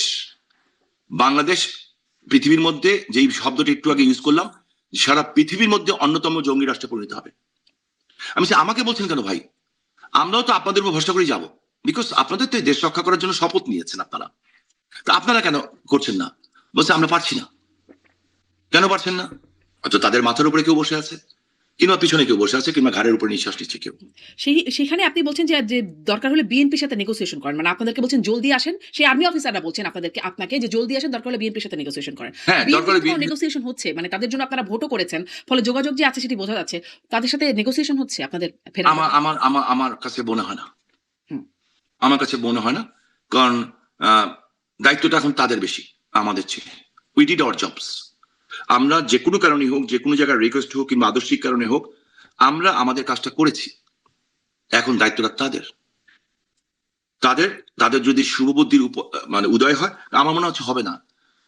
বাংলাদেশ, পৃথিবীর মধ্যে, যেই শব্দটি একটু আগে ইউজ করলাম, সারা পৃথিবীর মধ্যে অন্যতম জঙ্গি রাষ্ট্রে পরিণত হবে। আমি বলছি, আমাকে বলছেন কেন ভাই? আমরাও তো আপনাদের উপর ভরসা করেই যাবো, বিকজ আপনাদের তো এই দেশ রক্ষা করার জন্য শপথ নিয়েছেন আপনারা, তা আপনারা কেন করছেন না? বলছে আমরা পারছি না। কেন পারছেন না? হয়তো তাদের মাথার উপরে কেউ বসে আছে, কিংবা পিছনে কেউ বসে আছে, কিংবা ঘাড়ের উপর নিঃশ্বাস নিচ্ছে কেউ। সেখানে আপনি বলছেন যে দরকার হলে বিএনপির সাথে নেগোসিয়েশন করেন। মানে আপনাদেরকে বলছেন জলদি আসেন। সেই আর্মি অফিসাররা বলছেন আপনাকে যে জলদি আসেন, দরকার হলে বিএনপির সাথে নেগোসিয়েশন করেন। হ্যাঁ, দরকার বিএনপির হলে তো কোনো নেগোসিয়েশন হচ্ছে। মানে তাদের জন্য আপনারা ভোটও করেছেন। ফলে যোগাযোগ যে আছে সেটি বোঝা যাচ্ছে। তাদের সাথে নেগোসিয়েশন হচ্ছে আপনাদের ফেরার আমার ব্যাপারে? আমার আমার আমার কাছে মনে হয় না। হুম, আমার কাছে মনে হয় না। কারণ দায়িত্বটা এখন তাদের বেশি আমাদের চেয়ে। We did our jobs. আমরা যেকোনো কারণে হোক, যেকোনো জায়গায় রিকোয়েস্ট হোক কিংবা আদর্শিক কারণে হোক, আমরা আমাদের কাজটা করেছি। এখন দায়িত্বটা তাদের। তাদের তাদের যদি শুভবুদ্ধির মানে উদয় হয়, আমার মনে হচ্ছে হবে না।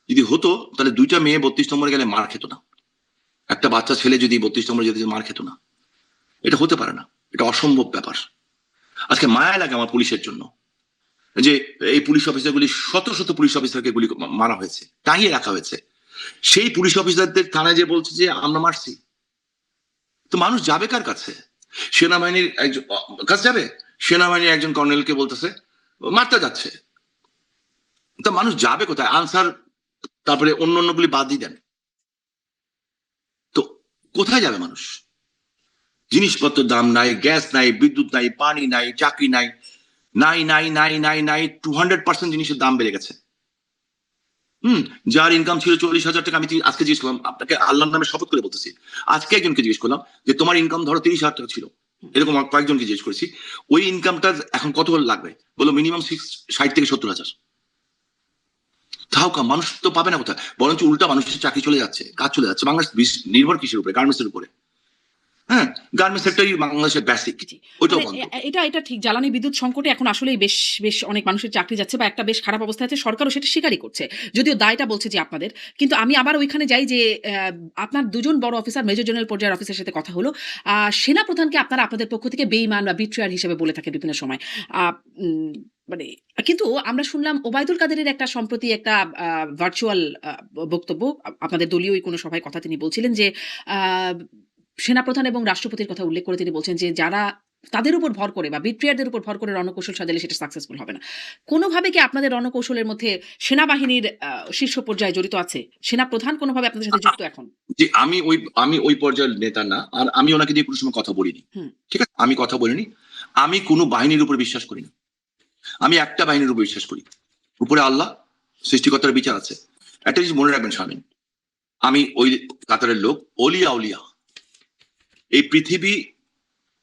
যদি হতো তাহলে ২টা মেয়ে ৩২ নম্বরে গেলে মার খেত না। একটা বাচ্চা ছেলে যদি ৩২ নম্বরে যেতে মার খেত না। এটা হতে পারে না। এটা অসম্ভব ব্যাপার। আজকে মায়া লাগে আমার পুলিশের জন্য। যে এই পুলিশ অফিসারগুলি শত শত পুলিশ অফিসারকে গুলি মারা হয়েছে, টাঙিয়ে রাখা হয়েছে। সেই পুলিশ অফিসারদের থানায় যে বলছে যে আমরা মারছি, তো মানুষ যাবে কার কাছে? সেনাবাহিনীর একজন কাছে যাবে? সেনাবাহিনীর একজন কর্নেলকে বলতেছে মারতে যাচ্ছে। তা মানুষ যাবে কোথায়? আনসার, তারপরে অন্য অন্যগুলি বাদ দিয়ে দেন। তো কোথায় যাবে মানুষ? জিনিসপত্রের দাম নাই, গ্যাস নাই, বিদ্যুৎ নাই, পানি নাই, চাকরি নাই, নাই নাই নাই নাই নাই 200% জিনিসের দাম বেড়ে গেছে। হুম। যার ইনকাম ছিল 40,000 টাকা, আমি আজকে জিজ্ঞেস করলাম, আপনাকে আল্লাহর নামে শপথ করে বলতেছি, আজকে একজনকে জিজ্ঞেস করলাম যে তোমার ইনকাম ধরো 30,000 টাকা ছিল, এরকম কয়েকজনকে জিজ্ঞেস করেছি, ওই ইনকামটা এখন কত লাগবে, বললো মিনিমাম 60 থেকে 70,000। তাও মানুষ তো পাবে না কোথায়, বরঞ্চ উল্টা মানুষের চাকরি চলে যাচ্ছে, কাজ চলে যাচ্ছে। বাংলাদেশ নির্ভর কিসের উপরে? গার্মেন্টস এর উপরে। হ্যাঁ, গার্মেন্টস সেক্টরই বাংলাদেশের বেসিক, জি। ওইটাও মানে বন্ধ। এটা ঠিক। জ্বালানি বিদ্যুৎ সংকটে এখন আসলেই বেশ অনেক মানুষের চাকরি যাচ্ছে বা একটা বেশ খারাপ অবস্থায় আছে। সরকারও সেটা স্বীকারই করছে। যদিও দায়টা বলছে যে আপনাদের। কিন্তু আমি আবার ওইখানে যাই যে আপনার ২ জন বড় অফিসার, মেজর জেনারেল পর্যায়ের অফিসারের সাথে কথা হলো। সেনাপ্রধানকে আপনারা আপনাদের পক্ষ থেকে বেঈমান বা বিট্রেয়ার হিসেবে বলে থাকেন বিভিন্ন সময়। আ উম মানে কিন্তু আমরা শুনলাম ওবায়দুল কাদেরের একটা সম্প্রতি একটা আ ভার্চুয়াল বক্তব্য আপনাদের দলীয়ই কোনো সভায় কথা তিনি বলছিলেন যে আ সেনাপ্রধান এবং রাষ্ট্রপতির কথা উল্লেখ করে তিনি বলছেন যে, যারা তাদের উপর ভর করে বা বিট্রিয়ারদের উপর ভর করে রণকৌশল সাজালে সেটা সাকসেসফুল হবে না। কোনভাবে কি আপনাদের রণকৌশলের মধ্যে সেনাবাহিনীর শীর্ষ পর্যায়ে জড়িত আছে? সেনাপ্রধান কোনভাবে আপনাদের সাথে যুক্ত এখন? যে আমি ওই পর্যায়ের নেতা না, আর আমি ওনাকে দিয়ে কোনো সময় কথা বলিনি। হুম, ঠিক আছে, আমি কথা বলিনি। আমি কোনো বাহিনীর উপর বিশ্বাস করি না। আমি একটা বাহিনীর উপর বিশ্বাস করি, উপরে আল্লাহ, সৃষ্টিকর্তার বিচার আছে। একটা জিনিস মনে রাখবেন শামীম, আমি ওই কাতারের লোক, অলিয়া উলিয়া। এই পৃথিবী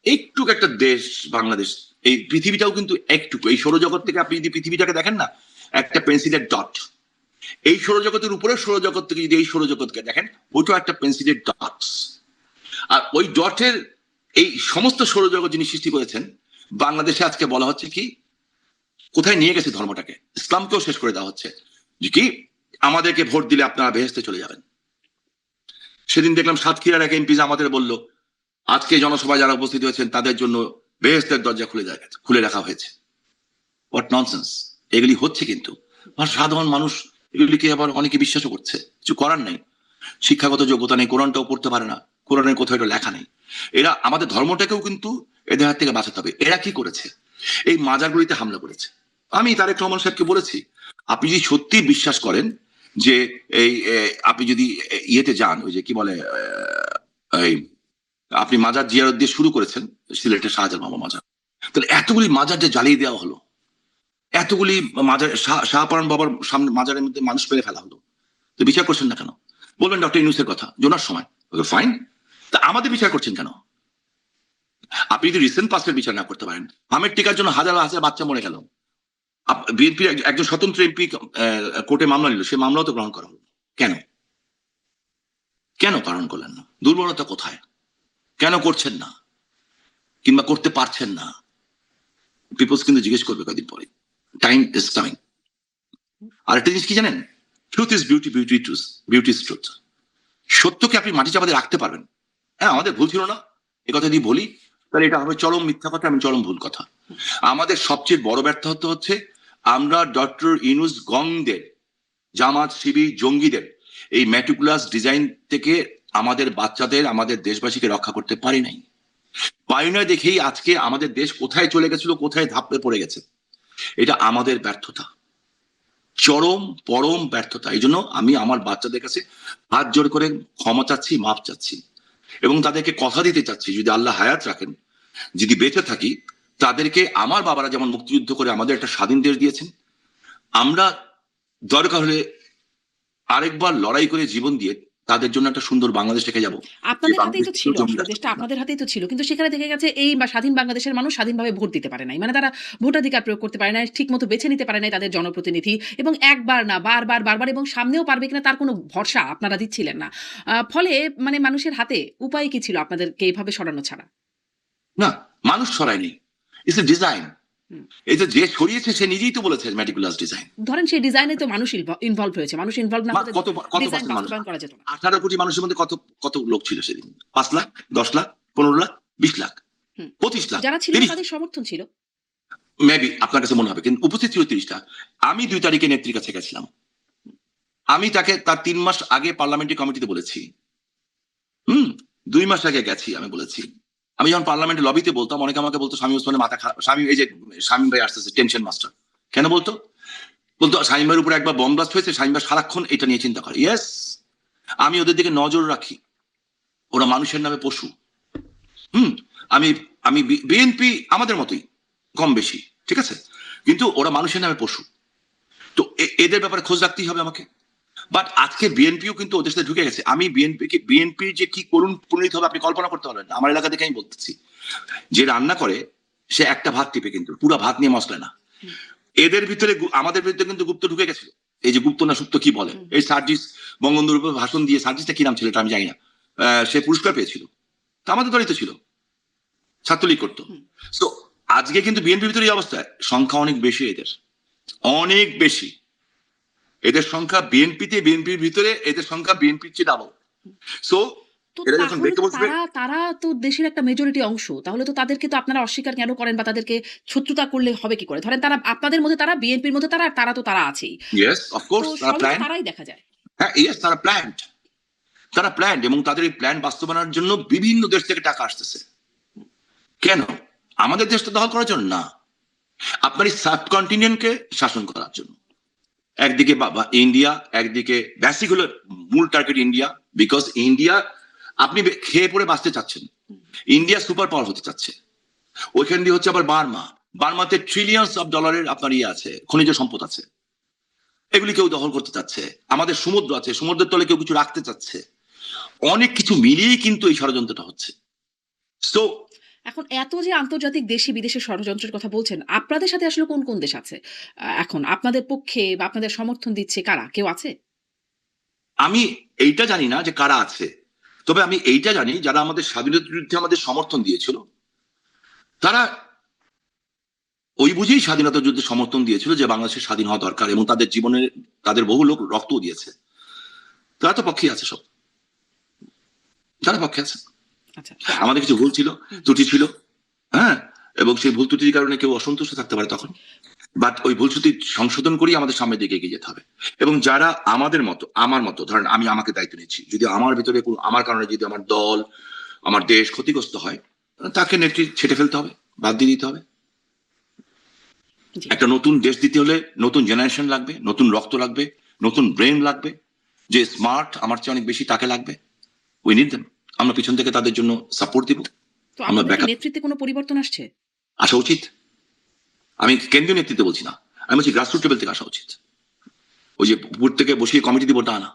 একটু একটা দেশ, বাংলাদেশ। এই পৃথিবীটাও কিন্তু একটুকু, এই সৌরজগৎ থেকে আপনি যদি পৃথিবীটাকে দেখেন না, একটা পেন্সিলের ডট। এই সৌরজগতের উপরে সৌরজগৎ থেকে যদি এই সৌরজগৎকে দেখেন, ওইটাও একটা পেন্সিলের ডটস। আর ওই ডটের এই সমস্ত সৌরজগৎ যিনি সৃষ্টি করেছেন, বাংলাদেশে আজকে বলা হচ্ছে কি, কোথায় নিয়ে গেছে ধর্মটাকে, ইসলামকেও শেষ করে দেওয়া হচ্ছে। যে কি, আমাদেরকে ভোট দিলে আপনারা বেহেশতে চলে যাবেন। সেদিন দেখলাম সাতক্ষীরার এক এমপি আমাদের বলল, আজকে জনসভায় যারা উপস্থিত হয়েছেন তাদের জন্য বেহেশতের দরজা খুলে রাখা হয়েছে। What nonsense! এগুলি হচ্ছে কিন্তু। আর সাধারণ মানুষ এগুলিকে আবার অনেকে বিশ্বাসও করছে, কিছু করার নেই। শিক্ষাগত যোগ্যতা নেই, কোরআনটাও পড়তে পারে না, কোরআনের কোথাও এটা লেখা নেই। এরা আমাদের ধর্মটাকেও কিন্তু এদের হাত থেকে বাঁচাতে হবে। এরা কি করেছে? এই মাজারগুলিতে হামলা করেছে। আমি তারেক রহমান সাহেবকে বলেছি, আপনি যদি সত্যি বিশ্বাস করেন যে এই আপনি যদি ইয়েতে যান, ওই যে কি বলে, এই আপনি মাজার জিয়ারত দিয়ে শুরু করেছেন, সিলেটের শাহজালাল মামা মাজার, তাহলে এতগুলি মাজার যে জ্বালিয়ে দেওয়া হলো, এতগুলি মাজার, শাহপরান বাবার সামনে মাজারের মধ্যে মানুষ মেরে ফেলা হলো, তো বিচার করছেন না কেন? বলবেন ডক্টর ইউনূসের কথা, জোনার সময়, ফাইন। তা আমাদের বিচার করছেন কেন? আপনি যদি রিসেন্ট পাস্টের বিচার না করতে পারেন, আমের টিকার জন্য হাজার হাজার বাচ্চা মরে গেল, বিএনপির একজন স্বতন্ত্র এমপি কোর্টে মামলা নিল, সে মামলাও তো গ্রহণ করা হলো। কেন? কেন পালন করলেন না? দুর্বলতা কোথায়? কেন করছেন না, কিংবা করতে পারছেন না? পিপলস কিন্তু জিজ্ঞেস করবে কদিন পরে। Time is coming. আর একটা জিনিস কি জানেন, truth is beauty, beauty is truth. সত্যকে আপনি মাটি চাপাতে রাখতে পারবেন। হ্যাঁ, আমাদের ভুল ছিল না, এ কথা যদি বলি তাহলে এটা হবে চরম মিথ্যা কথা, আমি চরম ভুল কথা। আমাদের সবচেয়ে বড় ব্যর্থতা হচ্ছে, আমরা ডক্টর ইউনূস গংদের, জামাত শিবির জঙ্গিদের এই ম্যাটিকুলাস ডিজাইন থেকে আমাদের বাচ্চাদের, আমাদের দেশবাসীকে রক্ষা করতে পারি নাই। পারি না দেখেই আজকে আমাদের দেশ কোথায় চলে গেছিল, কোথায় ধাপে পড়ে গেছে। এটা আমাদের ব্যর্থতা, চরম পরম ব্যর্থতা। এই জন্য আমি আমার বাচ্চাদের কাছে হাত জোড় করে ক্ষমা চাচ্ছি, মাপ চাচ্ছি। এবং তাদেরকে কথা দিতে চাচ্ছি, যদি আল্লাহ হায়াত রাখেন, যদি বেঁচে থাকি, তাদেরকে আমার বাবারা যেমন মুক্তিযুদ্ধ করে আমাদের একটা স্বাধীন দেশ দিয়েছেন, আমরা দরকার হলে আরেকবার লড়াই করে জীবন দিয়ে তাদের জন্য একটা সুন্দর বাংলাদেশ রেখে যাব। যে আপনাদের হাতেই তো বাংলাদেশ ছিল জমি আসলে রাষ্ট্র দেশটা হবে না। আপনাদের হাতেই তো ছিল। কিন্তু সেখানে দেখা গেছে এই বা স্বাধীন বাংলাদেশের মানুষ স্বাধীনভাবে ভোট দিতে পারে নাই। মানে তারা ভোটাধিকার প্রয়োগ করতে পারে নাই, ঠিকমতো বেছে নিতে পারে নাই তাদের জনপ্রতিনিধি এবং একবার না বারবার এবং সামনেও পারবে কিনা তার কোনো ভরসা আপনারা দিচ্ছিলেন না। ফলে মানে মানুষের হাতে উপায় কি ছিল আপনাদেরকে এভাবে সরানো ছাড়া? না, মানুষ ছড়ায়নি, ইটস এ ডিজাইন। হুম। এই যে সরিয়েছে সে নিজেই তো বলেছে মেটিকুলাস ডিজাইন। ধরেন সেই ডিজাইনে তো মানুষ ইনভলভ হয়েছে। মানুষ ইনভলভ না হলে কত কত ডিজাইন পার্সেন্ট মানুষ? বাস্তবায়ন করা যেত না। 18 কোটি মানুষের মধ্যে কত কত লোক ছিল সেদিন? 5 লাখ, 10 লাখ, 15 লাখ, 20 লাখ, হুম। 25 লাখ, যারা ছিল না 30, তাদের সমর্থন ছিল। মেবি আপনার কাছে মনে হবে, কিন্তু উপস্থিত ছিল 30টা। আমি 2 তারিখে নেত্রীর কাছে গেছিলাম। আমি তাকে তার 3 মাস আগে পার্লামেন্টারি কমিটিতে বলেছি। হুম, 2 মাস আগে গেছি, আমি বলেছি। আমি যখন পার্লামেন্টের লবিতে বলতাম, অনেকে আমাকে বলতো শামীম ওসমানের মাথা খারাপ। শামীম, এই যে শামীম ভাই আসতেছে টেনশন মাস্টার। কেন বলতো? বলতো শামীম ভাইয়ের উপরে একবার বম ব্লাস্ট হয়েছে, শামীম ভাই সারাক্ষণ এটা নিয়ে চিন্তা করে। ইয়েস, আমি ওদের দিকে নজর রাখি। ওরা মানুষের নামে পশু। হুম, আমি আমি বিএনপি আমাদের মতোই, কম বেশি, ঠিক আছে? কিন্তু ওরা মানুষের নামে পশু। তো এদের ব্যাপারে খোঁজ রাখতেই হবে আমাকে। বাট আজকে বিএনপিও কিন্তু ওদের সাথে ঢুকে গেছে। আমি বিএনপি যে কি করুণ পরিণত হবে আপনি কল্পনা করতে পারবেন না। আমার এলাকা থেকে আমি বলতেছি, যে রান্না করে সে একটা ভাত টিপে, কিন্তু পুরো ভাত নিয়ে মশলা না। হুম, এদের ভিতরে আমাদের ভিতরে কিন্তু গুপ্ত ঢুকে গেছিল। এই যে গুপ্ত না সুপ্ত কি বলে, হুম, এই সার্জিস বঙ্গবন্ধুর উপর ভাষণ দিয়ে, সার্জিসটা কি নাম ছিল এটা আমি জানি না, সে পুরস্কার পেয়েছিল। তা আমাদের দলই তো ছিল, ছাত্রলীগ করতো। হুম। তো আজকে কিন্তু বিএনপির ভিতরে এই অবস্থা। সংখ্যা অনেক বেশি এদের, অনেক বেশি। এদের সংখ্যা বিএনপির ভিতরে এদের সংখ্যা বিএনপির চেয়ে ডাবল। সো তো এরা যখন তাহলে দেখতে তো বসবে, তারা তো দেশের একটা মেজরিটি অংশ। তাহলে তো তাদেরকে তো আপনারা অস্বীকার কেন করেন বা তাদেরকে শত্রুতা করলে হবে কি করে? ধরেন তারা আপনাদের মধ্যে তারা, বিএনপির মধ্যে তারা, আর তারা তো তারা আছেই। ইয়েস তো অফকোর্স তারা ফল তো প্ল্যান, তারাই দেখা যায়। হ্যাঁ ইয়েস তারা প্ল্যান্ড, তারা প্ল্যান্ড, এবং তাদের এই প্ল্যান বাস্তবায়নের জন্য বিভিন্ন দেশ থেকে টাকা আসতেছে। কেন? আমাদের দেশটা দখল করার জন্য না, আপনার এই সাবকন্টিনেন্টকে শাসন করার জন্য। একদিকে ইন্ডিয়া, একদিকে বেসিক হলো মূল টার্গেট ইন্ডিয়া। বিকজ ইন্ডিয়া, আপনি খেয়ে পড়ে বাঁচতে চাচ্ছেন, হুম, ইন্ডিয়া সুপার পাওয়ার হতে চাচ্ছে। ওইখান দিয়ে হচ্ছে আবার বার্মা, বার্মাতে ট্রিলিয়ন্স অফ ডলারের আপনার ইয়ে আছে, খনিজ সম্পদ আছে, এগুলি কেউ দখল করতে চাচ্ছে। আমাদের সমুদ্র আছে, সমুদ্রের তলে কেউ কিছু রাখতে চাচ্ছে। অনেক কিছু মিলিয়েই কিন্তু এই ষড়যন্ত্রটা হচ্ছে। সো এখন এত যে আন্তর্জাতিক দেশি বিদেশি ষড়যন্ত্রের কথা বলছেন, আপনাদের সাথে আসলে কোন দেশ আছে? এখন আপনাদের পক্ষে বা আপনাদের সমর্থন দিচ্ছে কারা? কেউ আছে? আমি এইটা জানি না যে কারা আছে, তবে আমি এইটা জানি যারা আমাদের স্বাধীনতার যুদ্ধে আমাদের সমর্থন দিয়েছিল, তারা ওই বুঝেই স্বাধীনতা যুদ্ধে সমর্থন দিয়েছিল যে বাংলাদেশের স্বাধীন হওয়া দরকার, এবং তাদের জীবনে তাদের বহু লোক রক্তও দিয়েছে। তারা তো পক্ষে আছে, সব তারা পক্ষে আছে। আচ্ছা। আমাদের কিছু ভুল ছিল, হুম, ত্রুটি ছিল, হ্যাঁ, এবং সেই ভুল ত্রুটির কারণে কেউ অসন্তুষ্ট থাকতে পারে তখন। বাট ওই ভুল ত্রুটি সংশোধন করেই আমাদের সামনের দিকে এগিয়ে যেতে হবে। এবং যারা আমাদের মতো, আমার মতো, ধরেন আমি আমাকে দায়িত্ব নিচ্ছি, যদি আমার ভিতরে আমার কারণে যদি আমার দল, আমার দেশ ক্ষতিগ্রস্ত হয়, তাকে নেত্রী ছেটে ফেলতে হবে, বাদ দিয়ে দিতে হবে। জি। একটা নতুন দেশ দিতে হলে নতুন জেনারেশন লাগবে, নতুন রক্ত লাগবে, নতুন ব্রেন লাগবে, যে স্মার্ট আমার চেয়ে অনেক বেশি তাকে লাগবে। We need them. আমরা পিছন থেকে তাদের জন্য সাপোর্ট দিব, তো আমরা আপনাদের কি ব্যাকআপ। নেতৃত্বে কোনো পরিবর্তন আসছে? আসা উচিত। আমি কেন্দ্রীয় নেতৃত্বে বলছি না, আমি বলছি গ্রাসরুট লেভেল থেকে আসা উচিত। ওই যে উপর থেকে বসিয়ে কমিটি দিব তা না,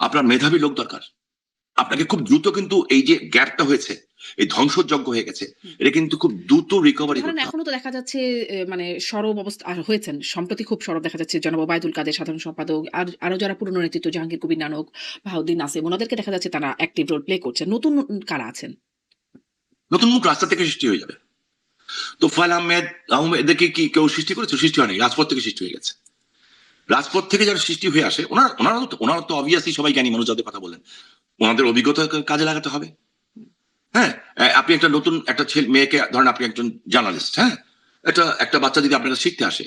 আপনার মেধাবী লোক দরকার। আপনাকে খুব দ্রুত, কিন্তু এই যে গ্যাপটা হয়েছে, এই ধ্বংসযজ্ঞ হয়ে গেছে, হুম। এটা কিন্তু খুব দ্রুত রিকভারি ধরেন করতে হবে। এখনো তো দেখা যাচ্ছে মানে সরব অবস্থা হয়েছেন। সম্প্রতি খুব সরব দেখা যাচ্ছে জনাব ওবায়দুল কাদের সাধারণ সম্পাদক, আর আরো যারা পুরনো নেতৃত্ব জাহাঙ্গীর কবির নানক, বাহাউদ্দিন নাসিম, ওনাদেরকে দেখা যাচ্ছে তারা অ্যাক্টিভ রোল প্লে করছেন। নতুন কারা আছেন? নতুন মুখ রাস্তা থেকে সৃষ্টি হয়ে যাবে। তোফায়েল আহমেদ এদেরকে কি কেউ সৃষ্টি করেছে? সৃষ্টি হয়নি, রাজপথ থেকে সৃষ্টি হয়ে গেছে। রাজপথ থেকে যারা সৃষ্টি হয়ে আসে, ওনারা তো অবভিয়াসলি সবাই জ্ঞানী মানুষ, যাদের কথা বলেন, ওনাদের অভিজ্ঞতা কাজে লাগাতে হবে। হ্যাঁ, আপনি একটা নতুন একটা ছেলে মেয়েকে ধরেন, আপনি একজন জার্নালিস্ট, হ্যাঁ, একটা বাচ্চা যদি আপনার কাছে শিখতে আসে,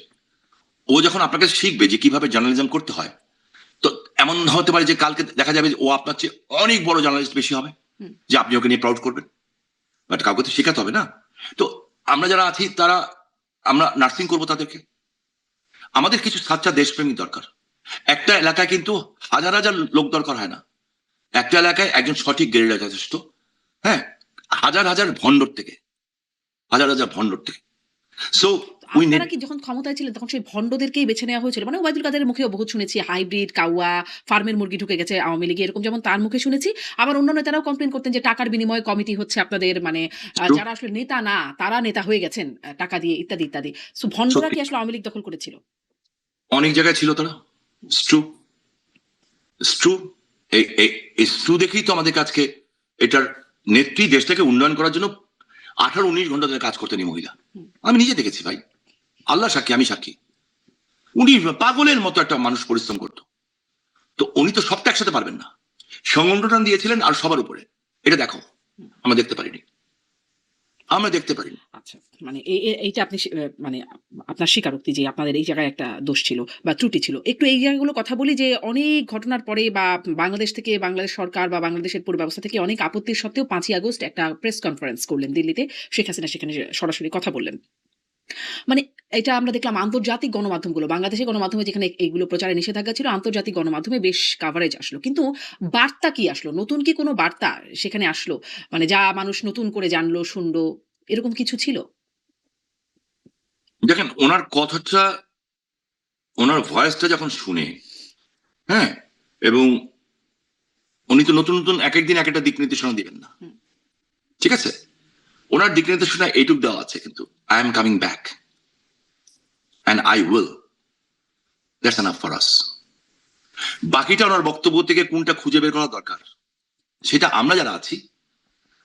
ও যখন আপনার কাছে শিখবে যে কিভাবে জার্নালিজম করতে হয়, তো এমন হতে পারে যে কালকে দেখা যাবে যে ও আপনার চেয়ে অনেক বড় জার্নালিস্ট বেশি হবে, হুম, যে আপনি ওকে নিয়ে প্রাউড করবেন। বাট কাউকে তো শেখাতে হবে না। তো আমরা যারা আছি তারা, আমরা নার্সিং করবো তাদেরকে। আমাদের কিছু সাচ্চা দেশপ্রেমিক দরকার। একটা এলাকায় কিন্তু হাজার হাজার লোক দরকার হয় না, একটা এলাকায় একজন সঠিক গেরিলা যথেষ্ট, হ্যাঁ, হাজার হাজার ভণ্ডর থেকে, হাজার হাজার ভণ্ডর থেকে। So we need. আপনারা কি যখন ক্ষমতায় ছিলেন তখন সেই ভন্ডদেরকেই বেছে নেওয়া হয়েছিল? মানে ওবায়দুল কাদেরের মুখেও বহুত শুনেছি হাইব্রিড, কাউয়া, ফার্মের মুরগি ঢুকে গেছে আওয়ামী লীগে এরকম যেমন তার মুখে শুনেছি। আবার অন্য নেতারাও কমপ্লেইন করতেন যে টাকার বিনিময়ে কমিটি হচ্ছে আপনাদের মানে যারা আসলে নেতা না তারা নেতা হয়ে গেছেন টাকা দিয়ে ইত্যাদি, ইত্যাদি। সো ভন্ডরা সত্যি কি আসলে আওয়ামী লীগ দখল করেছিল? অনেক জায়গায় ছিল তারা। True, true. এই ট্রু দেখেই তো আমাদের কাজকে এটার নেত্রী দেশটাকে উন্নয়ন করার জন্য 18-19 ঘন্টা ধরে কাজ করতেন এই মহিলা। আমি নিজে দেখেছি ভাই, আল্লাহ সাক্ষী, আমি সাক্ষী। উনি পাগলের মতো একটা মানুষ পরিশ্রম করতো। তো উনি তো সবটা একসাথে পারবেন না, সংগঠন দিয়েছিলেন আর সবার উপরে। এটা দেখো, আমরা দেখতে পারিনি, আমরা দেখতে পারিনি। আচ্ছা। মানে এইটা আপনি মানে আপনার স্বীকারোক্তি যে আপনাদের এই জায়গায় একটা দোষ ছিল বা ত্রুটি ছিল। একটু এই জায়গাগুলো কথা বলি যে অনেক ঘটনার পরে বা বাংলাদেশ থেকে বাংলাদেশ সরকার বা বাংলাদেশের পুরো ব্যবস্থা থেকে অনেক আপত্তির সত্ত্বেও ৫ই আগস্ট একটা প্রেস কনফারেন্স করলেন দিল্লিতে। শেখ হাসিনা সেখানে সরাসরি কথা বললেন। মানে এটা আমরা দেখলাম আন্তর্জাতিক গণমাধ্যমগুলো, বাংলাদেশের গণমাধ্যমে যেখানে এইগুলো প্রচারে নিষেধাজ্ঞা ছিল, আন্তর্জাতিক গণমাধ্যমে বেশ কাভারেজ আসলো। কিন্তু বার্তা কি আসলো? নতুন কি কোনো বার্তা সেখানে আসলো? মানে যা মানুষ নতুন করে জানলো, শুনলো, এরকম কিছু ছিল? দেখেন ওনার কথাটা, ওনার ভয়েসটা যখন শুনে, হ্যাঁ, এবং উনি তো নতুন নতুন এক একদিন এক একটা দিক নির্দেশনা দিবেন না, হুম। ঠিক আছে? ওনার দিক নির্দেশনা এইটুক দেওয়া আছে কিন্তু, I am coming back and I will, that's enough for us. বাকিটা ওনার বক্তব্য থেকে কোনটা খুঁজে বের করা দরকার সেটা আমরা যারা আছি,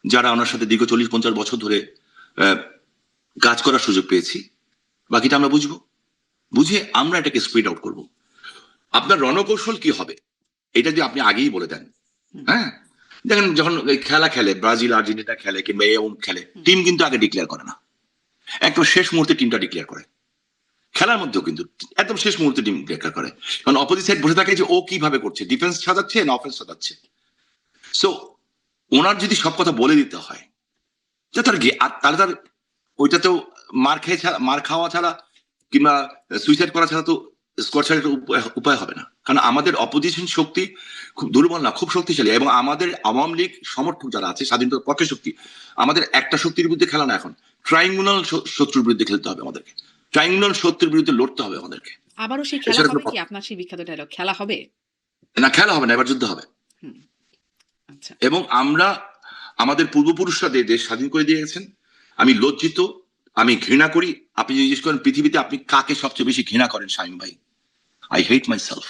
যারা ওনার সাথে দীর্ঘ 40-50 বছর ধরে আহ, কাজ করার সুযোগ পেয়েছি, বাকিটা আমরা বুঝবো, বুঝে আমরা এটাকে স্প্রেড আউট করবো। আপনার রণকৌশল কি হবে এটা যদি আপনি আগেই বলে দেন, হুম, হ্যাঁ, দেখেন যখন এই খেলা খেলে, ব্রাজিল আর্জেন্টিনা খেলে কিংবা এরকম খেলে, হুম। টিম কিন্তু আগে ডিক্লেয়ার করে না, একদম শেষ মুহূর্তে টিমটা ডিক্লেয়ার করে। খেলার মধ্যেও কিন্তু একদম শেষ মুহূর্তে টিম ডিক্লেয়ার করে, কারণ অপোজিট সাইড বসে থাকে যে ও কিভাবে করছে, ডিফেন্স সাজাচ্ছে না অফেন্স সাজাচ্ছে। সো ওনার যদি সব কথা বলে দিতে হয়, যে তার আর তাহলে তার ওইটাতেও মার খেয়ে ছাড়া, মার খাওয়া ছাড়া কিংবা সুইসাইড করা ছাড়া তো স্কোয়াড ছাড়া উপায় হবে না। কারণ আমাদের অপোজিশন শক্তি খুব দুর্বল না, খুব শক্তিশালী, এবং আমাদের আওয়ামী লীগ সমর্থক যারা আছে, স্বাধীনতার পক্ষে শক্তি, আমাদের একটা শক্তির বিরুদ্ধে খেলা না, এখন ট্রাইঙ্গুনাল শত্রুর বিরুদ্ধে খেলতে হবে আমাদেরকে, ট্রাইঙ্গুনাল শত্রুর বিরুদ্ধে লড়তে হবে আমাদেরকে। আবারও সেই খেলা এছাড়া কোনো হবে কি? আপনার সেই বিখ্যাত ডায়লগ, খেলা হবে? না, খেলা হবে না, এবার যুদ্ধ হবে। হুম, আচ্ছা। এবং আমরা, আমাদের পূর্বপুরুষরা দেশ স্বাধীন করে দিয়ে গেছেন। আমি লজ্জিত, আমি ঘৃণা করি। আপনি জিজ্ঞেস করেন পৃথিবীতে আপনি কাকে সবচেয়ে বেশি ঘৃণা করেন, শামীম ভাই, আই হেট মাই সেলফ।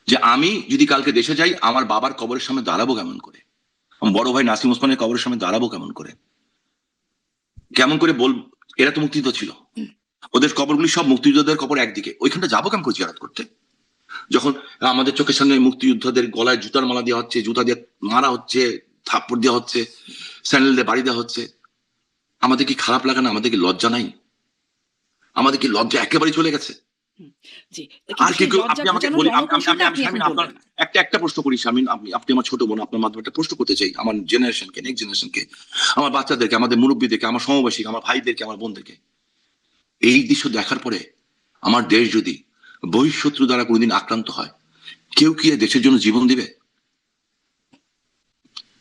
যে আমি যদি কালকে দেশে যাই, আমার বাবার কবরের সামনে দাঁড়াবো কেমন করে, আমার বড় ভাই নাসিম ওসমানের কবরের সামনে দাঁড়াবো কেমন করে, কেমন করে বল, এরা তো মুক্তিযুদ্ধ ছিল, ওদের কবরগুলি সব মুক্তিযোদ্ধাদের কবর একদিকে, ওইখানটা যাবো কেমন করে জিয়ারত করতে, যখন আমাদের চোখের সামনে মুক্তিযোদ্ধাদের গলায় জুতার মালা দেওয়া হচ্ছে, জুতা দিয়ে মারা হচ্ছে, থাপ্পড় দেওয়া হচ্ছে, স্যান্ডেল দিয়ে বাড়ি দেওয়া হচ্ছে। আমাদের কি খারাপ লাগে না? আমাদের কি লজ্জা নাই? আমাদের কি লজ্জা একেবারে চলে গেছে? হুম, জি। আর কিন্তু কি সেই লজ্জা আপনি আমাকে ঘোচানোর বলি, রণকৌশলটা আমি আপনি এখন শামীম আপনার বলবেন। একটা প্রশ্ন করি শামীম, আপনি আমার ছোট বোন, আপনার মাধ্যমে একটা প্রশ্ন করতে চাই আমার জেনারেশনকে, নেক্সট জেনারেশনকে, আমার বাচ্চাদেরকে, আমাদের মুরব্বীদেরকে, আমার সমবয়সী, আমার ভাইদেরকে, আমার বোনদেরকে। এই দৃশ্য দেখার পরে আমার দেশ যদি বহিঃশত্রু দ্বারা কোনোদিন আক্রান্ত হয়, কেউ কি এ দেশের জন্য জীবন দিবে?